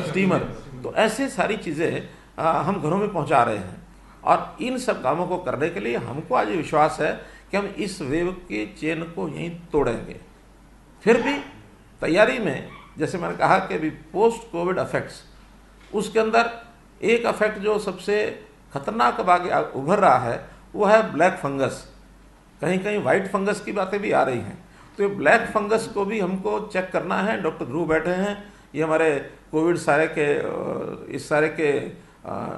स्टीमर, तो ऐसे सारी चीज़ें हम घरों में पहुंचा रहे हैं। और इन सब कामों को करने के लिए हमको आज विश्वास है कि हम इस वेव के चेन को यहीं तोड़ेंगे। फिर भी तैयारी में, जैसे मैंने कहा कि अभी पोस्ट कोविड अफेक्ट्स, उसके अंदर एक अफेक्ट जो सबसे खतरनाक अब आगे उभर रहा है वो है ब्लैक फंगस। कहीं कहीं वाइट फंगस की बातें भी आ रही हैं, तो ये ब्लैक फंगस को भी हमको चेक करना है। डॉक्टर ध्रुव बैठे हैं, ये हमारे कोविड इस सारे के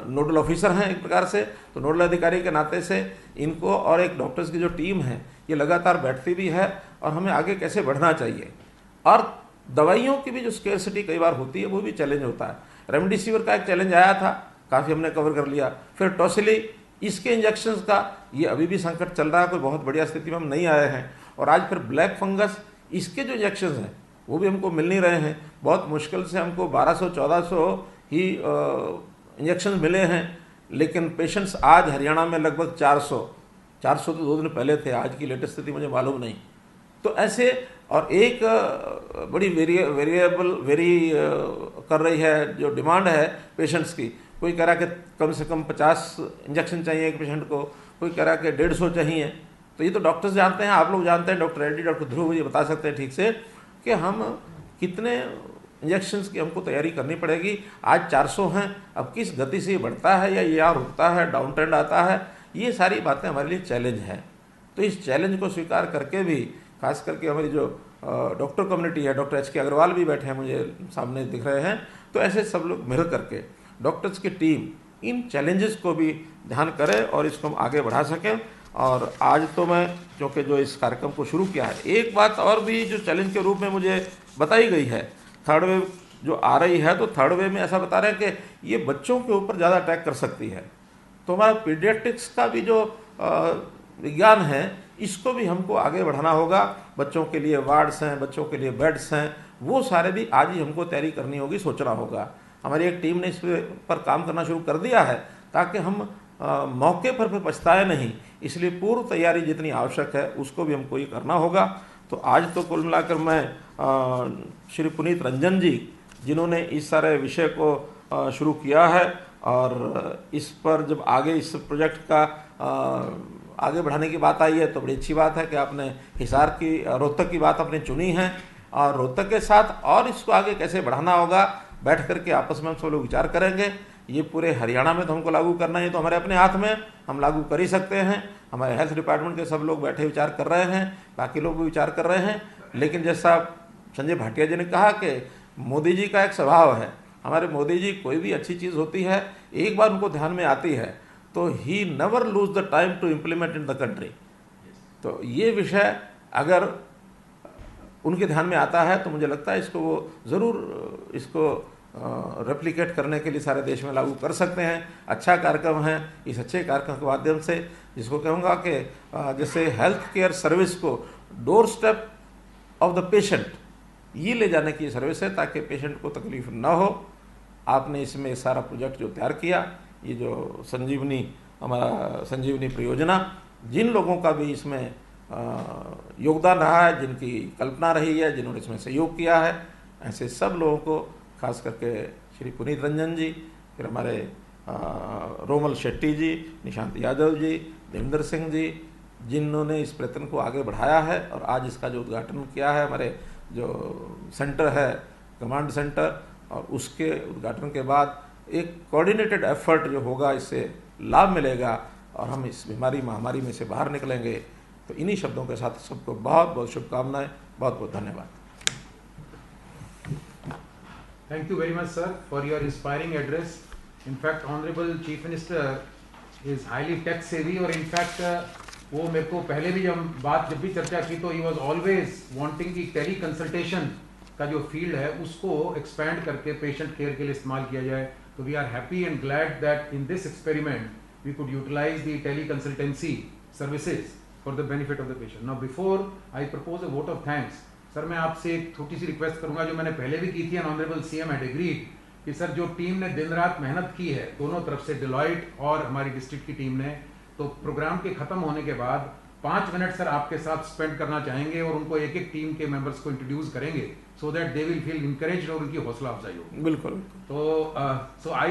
नोडल ऑफिसर हैं एक प्रकार से, तो नोडल अधिकारी के नाते से इनको और एक डॉक्टर्स की जो टीम है ये लगातार बैठती भी है और हमें आगे कैसे बढ़ना चाहिए। और दवाइयों की भी जो स्केर्सिटी कई बार होती है वो भी चैलेंज होता है। रेमडेसिविर का एक चैलेंज आया था, काफ़ी हमने कवर कर लिया। फिर टॉसिली, इसके इंजेक्शंस का ये अभी भी संकट चल रहा है, कोई बहुत बढ़िया स्थिति में हम नहीं आए हैं। और आज फिर ब्लैक फंगस, इसके जो इंजेक्शंस हैं वो भी हमको मिल नहीं रहे हैं। बहुत मुश्किल से हमको 1200-1400 ही इंजेक्शन मिले हैं, लेकिन पेशेंट्स आज हरियाणा में लगभग 400 तो 2 दिन पहले थे, आज की लेटेस्ट स्थिति मुझे मालूम नहीं। तो ऐसे, और एक बड़ी वेरी कर रही है जो डिमांड है पेशेंट्स की। कोई कह रहा है कि कम से कम 50 इंजेक्शन चाहिए एक पेशेंट को, कोई कह रहा है कि 150 चाहिए। तो ये तो डॉक्टर्स जानते हैं, आप लोग जानते हैं, डॉक्टर रेड्डी, डॉक्टर ध्रुव ये बता सकते हैं ठीक से कि हम कितने इंजेक्शंस की हमको तैयारी करनी पड़ेगी। आज 400 हैं, अब किस गति से ये बढ़ता है या ये रुकता है, डाउन ट्रेंड आता है, ये सारी बातें हमारे लिए चैलेंज है। तो इस चैलेंज को स्वीकार करके भी, खास करके हमारी जो डॉक्टर कम्युनिटी है, डॉक्टर एच के अग्रवाल भी बैठे हैं मुझे सामने दिख रहे हैं, तो ऐसे सब लोग मिल करके डॉक्टर्स की टीम इन चैलेंजेस को भी ध्यान करे और इसको हम आगे बढ़ा सकें। और आज तो मैं क्योंकि जो इस कार्यक्रम को शुरू किया है, एक बात और भी जो चैलेंज के रूप में मुझे बताई गई है, थर्ड वेव जो आ रही है, तो थर्ड वेव में ऐसा बता रहे हैं कि ये बच्चों के ऊपर ज़्यादा अटैक कर सकती है। तो हमारा पीडियाट्रिक्स का भी जो विज्ञान है, इसको भी हमको आगे बढ़ाना होगा। बच्चों के लिए वार्ड्स हैं, बच्चों के लिए बेड्स हैं, वो सारे भी आज ही हमको तैयारी करनी होगी, सोचना होगा। हमारी एक टीम ने इस पर काम करना शुरू कर दिया है ताकि हम मौके पर फिर पछताए नहीं, इसलिए पूर्व तैयारी जितनी आवश्यक है उसको भी हमको ये करना होगा। तो आज तो कुल मिलाकर मैं श्री पुनीत रंजन जी, जिन्होंने इस सारे विषय को शुरू किया है, और इस पर जब आगे इस प्रोजेक्ट का आगे बढ़ाने की बात आई है तो बड़ी अच्छी बात है कि आपने हिसार की, रोहतक की बात आपने चुनी है, और रोहतक के साथ और इसको आगे कैसे बढ़ाना होगा बैठ करके आपस में हम सब लोग विचार करेंगे। ये पूरे हरियाणा में तो हमको लागू करना है, तो हमारे अपने हाथ में, हम लागू कर ही सकते हैं। हमारे हेल्थ डिपार्टमेंट के सब लोग बैठे विचार कर रहे हैं, बाकी लोग भी विचार कर रहे हैं। लेकिन जैसा संजय भाटिया जी ने कहा कि मोदी जी का एक स्वभाव है, हमारे मोदी जी कोई भी अच्छी चीज़ होती है, एक बार उनको ध्यान में आती है तो ही never lose the time to implement in the country. तो ये विषय अगर उनके ध्यान में आता है तो मुझे लगता है इसको वो ज़रूर इसको रेप्लिकेट करने के लिए सारे देश में लागू कर सकते हैं। अच्छा कार्यक्रम है, इस अच्छे कार्यक्रम के माध्यम से जिसको कहूँगा कि जैसे हेल्थ केयर सर्विस को door step of the patient ये ले जाने की सर्विस है, ताकि पेशेंट को तकलीफ ना हो। आपने इसमें सारा प्रोजेक्ट जो तैयार किया, ये जो संजीवनी, हमारा संजीवनी परियोजना, जिन लोगों का भी इसमें योगदान रहा है, जिनकी कल्पना रही है, जिन्होंने इसमें सहयोग किया है, ऐसे सब लोगों को, खास करके श्री पुनीत रंजन जी, फिर हमारे रोमल शेट्टी जी, निशांत यादव जी, देवेंद्र सिंह जी, जिन्होंने इस प्रयत्न को आगे बढ़ाया है और आज इसका जो उद्घाटन किया है, हमारे जो सेंटर है कमांड सेंटर, और उसके उद्घाटन के बाद एक कोऑर्डिनेटेड एफर्ट जो होगा, इससे लाभ मिलेगा और हम इस बीमारी महामारी में से बाहर निकलेंगे। तो इन्हीं शब्दों के साथ सबको बहुत बहुत शुभकामनाएं, बहुत बहुत धन्यवाद। Thank you very much, sir, for your inspiring address. In fact, Honorable Chief Minister is highly tech savvy, और in fact वो मेरे को पहले भी जब भी चर्चा की तो he was always wanting कि टेली कंसल्टेशन का जो फील्ड है उसको एक्सपैंड करके पेशेंट केयर के लिए इस्तेमाल किया जाए। तो we are happy and glad that in this experiment we could utilise the tele consultancy services for the benefit of the patient. Now before I propose a vote of thanks, sir मैं आपसे एक छोटी सी request करूंगा जो मैंने पहले भी की थी, and honourable CM had agreed कि सर जो टीम ने दिन रात मेहनत की है दोनों तरफ से, डेलॉयट और हमारी डिस्ट्रिक्ट की टीम ने, तो प्रोग्राम के खत्म होने के बाद 5 मिनट सर आपके साथ स्पेंड करना चाहेंगे और उनको एक एक टीम के मेंबर्स को इंट्रोड्यूस करेंगे, so that they will feel encouraged और उनकी हौसला अफजाई होगी। बिल्कुल। So I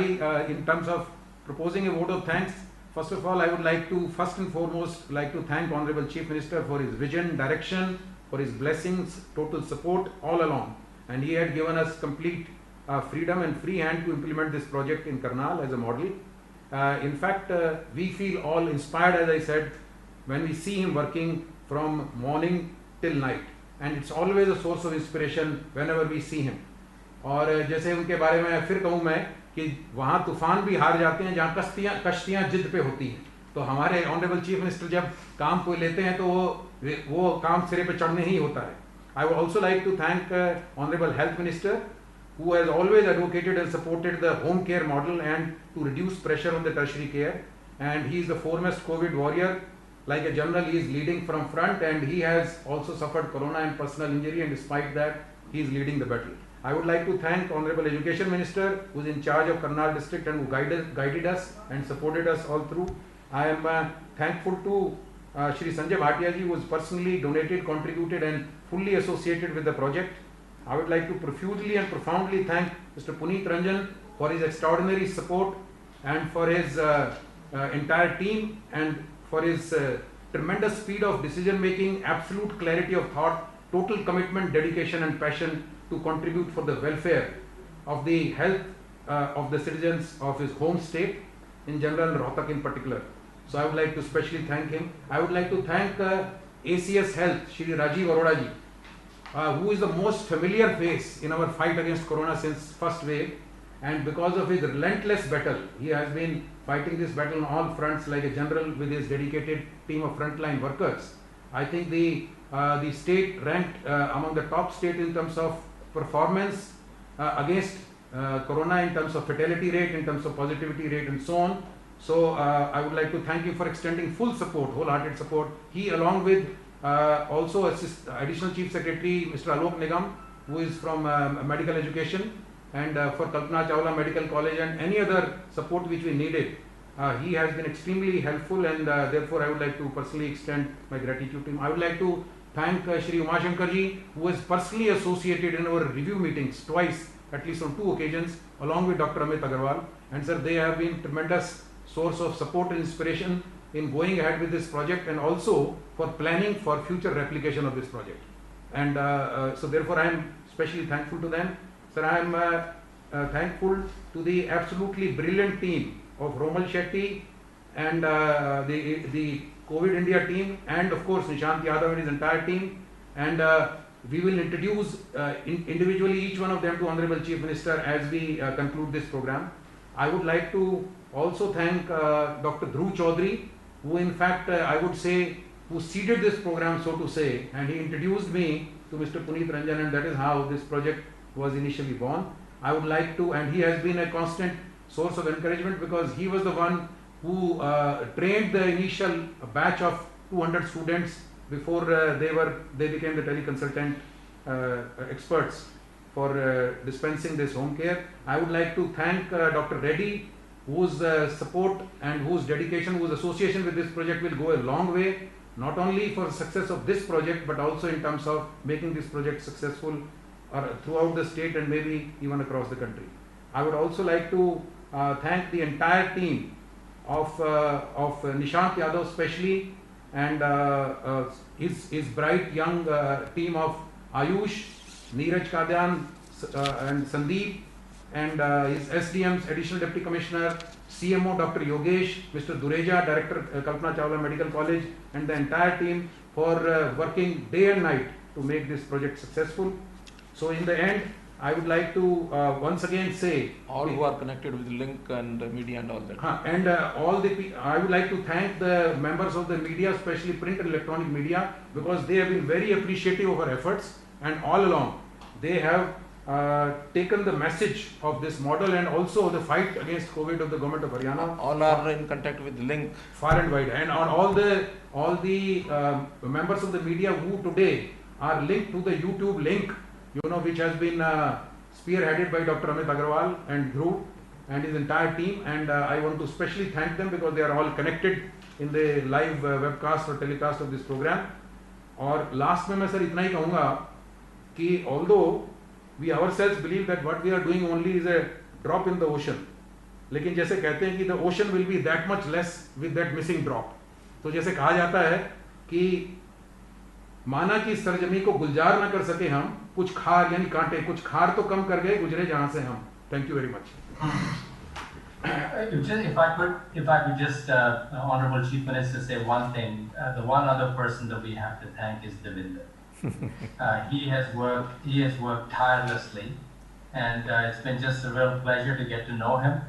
in terms of proposing a vote of thanks, first of all I would like to first and foremost like to thank Honorable Chief Minister for his vision, direction, for his blessings, total support all along, and he had given us complete freedom and free hand to implement this project in Karnal as a model. In fact, we feel all inspired, as I said, when we see him working from morning till night, and it's always a source of inspiration whenever we see him. और जैसे उनके बारे में फिर कहूँ मैं कि वहाँ तूफान भी हार जाते हैं जहाँ कश्तियाँ जिद पे होती हैं। तो हमारे ऑनरेबल चीफ मिनिस्टर जब काम कोई लेते हैं तो वो काम सिरे पे चढ़ने ही होता है। I would also like to thank Honorable Health Minister, who has always advocated and supported the home care model and to reduce pressure on the tertiary care. And he is the foremost COVID warrior. Like a general, he is leading from front, and he has also suffered corona and personal injury, and despite that, he is leading the battle. I would like to thank Honorable Education Minister, who is in charge of Karnal district and who guided us and supported us all through. I am thankful to Shri Sanjay Bhatia ji, who has personally donated, contributed and fully associated with the project. I would like to profusely and profoundly thank Mr. Puneet Ranjan for his extraordinary support and for his entire team and for his tremendous speed of decision making, absolute clarity of thought, total commitment, dedication and passion to contribute for the welfare of the health of the citizens of his home state in general and Rohtak in particular. So I would like to specially thank him. I would like to thank ACS Health, Shri Rajiv Arora ji, who is the most familiar face in our fight against Corona since first wave, and because of his relentless battle, he has been fighting this battle on all fronts like a general with his dedicated team of frontline workers. I think the state ranked among the top state in terms of performance against Corona, in terms of fatality rate, in terms of positivity rate and so on. So I would like to thank him for extending full support, wholehearted support. He, along with also Additional Chief Secretary Mr. Alok Nigam, who is from medical education, and for Kalpana Chawla Medical College and any other support which we needed. He has been extremely helpful, and therefore I would like to personally extend my gratitude to him. I would like to thank Shri Umashankar ji, who is personally associated in our review meetings twice, at least on 2 occasions, along with Dr. Amit Agarwal. And sir, they have been tremendous source of support and inspiration in going ahead with this project and also for planning for future replication of this project. And so therefore I am especially thankful to them. Sir, I am thankful to the absolutely brilliant team of Romal Shetty and the COVID India team, and of course Nishant Yadav and his entire team. And we will introduce individually each one of them to Honorable Chief Minister as we conclude this program. I would like to also thank Dr. Dhruv Chaudhary, who in fact I would say who seeded this program, so to say, and he introduced me to Mr. Puneet Ranjan, and that is how this project was initially born. I would like to, and he has been a constant source of encouragement because he was the one who trained the initial batch of 200 students before they became the teleconsultant experts for dispensing this home care. I would like to thank Dr. Reddy, whose support and whose dedication, whose association with this project will go a long way, not only for success of this project, but also in terms of making this project successful throughout the state and maybe even across the country. I would also like to thank the entire team of Nishant Yadav especially, and his bright young team of Ayush, Neeraj Kadyan and Sandeep, and his SDMs, Additional Deputy Commissioner, CMO Dr. Yogesh, Mr. Dureja, Director Kalpana Chawla Medical College, and the entire team for working day and night to make this project successful. So in the end, I would like to once again say all who are connected with Link and media and all that. And I would like to thank the members of the media, especially print and electronic media, because they have been very appreciative of our efforts, and all along they have taken the message of this model and also the fight against COVID of the government of Haryana. All are in contact with Link far and wide, and on all the members of the media who today are linked to the YouTube link, which has been spearheaded by Dr. Amit Agarwal and Dhruv and his entire team, and I want to especially thank them because they are all connected in the live webcast or telecast of this program. और last में मैं sir इतना ही कहूँगा कि although we ourselves believe that what we are doing only is a drop in the ocean, लेकिन जैसे कहते हैं कि the ocean will be that much less with that missing drop. तो जैसे कहा जाता है कि माना कि सरजमी को गुलजार ना कर सके हम, कुछ खार यानी कांटे, कुछ खार तो कम कर गए गुजरे जहां से हम. Thank you very much. If I could just, Honorable Chief Minister, say one thing. The one other person that we have to thank is Devinder. He has worked tirelessly, and it's been just a real pleasure to get to know him.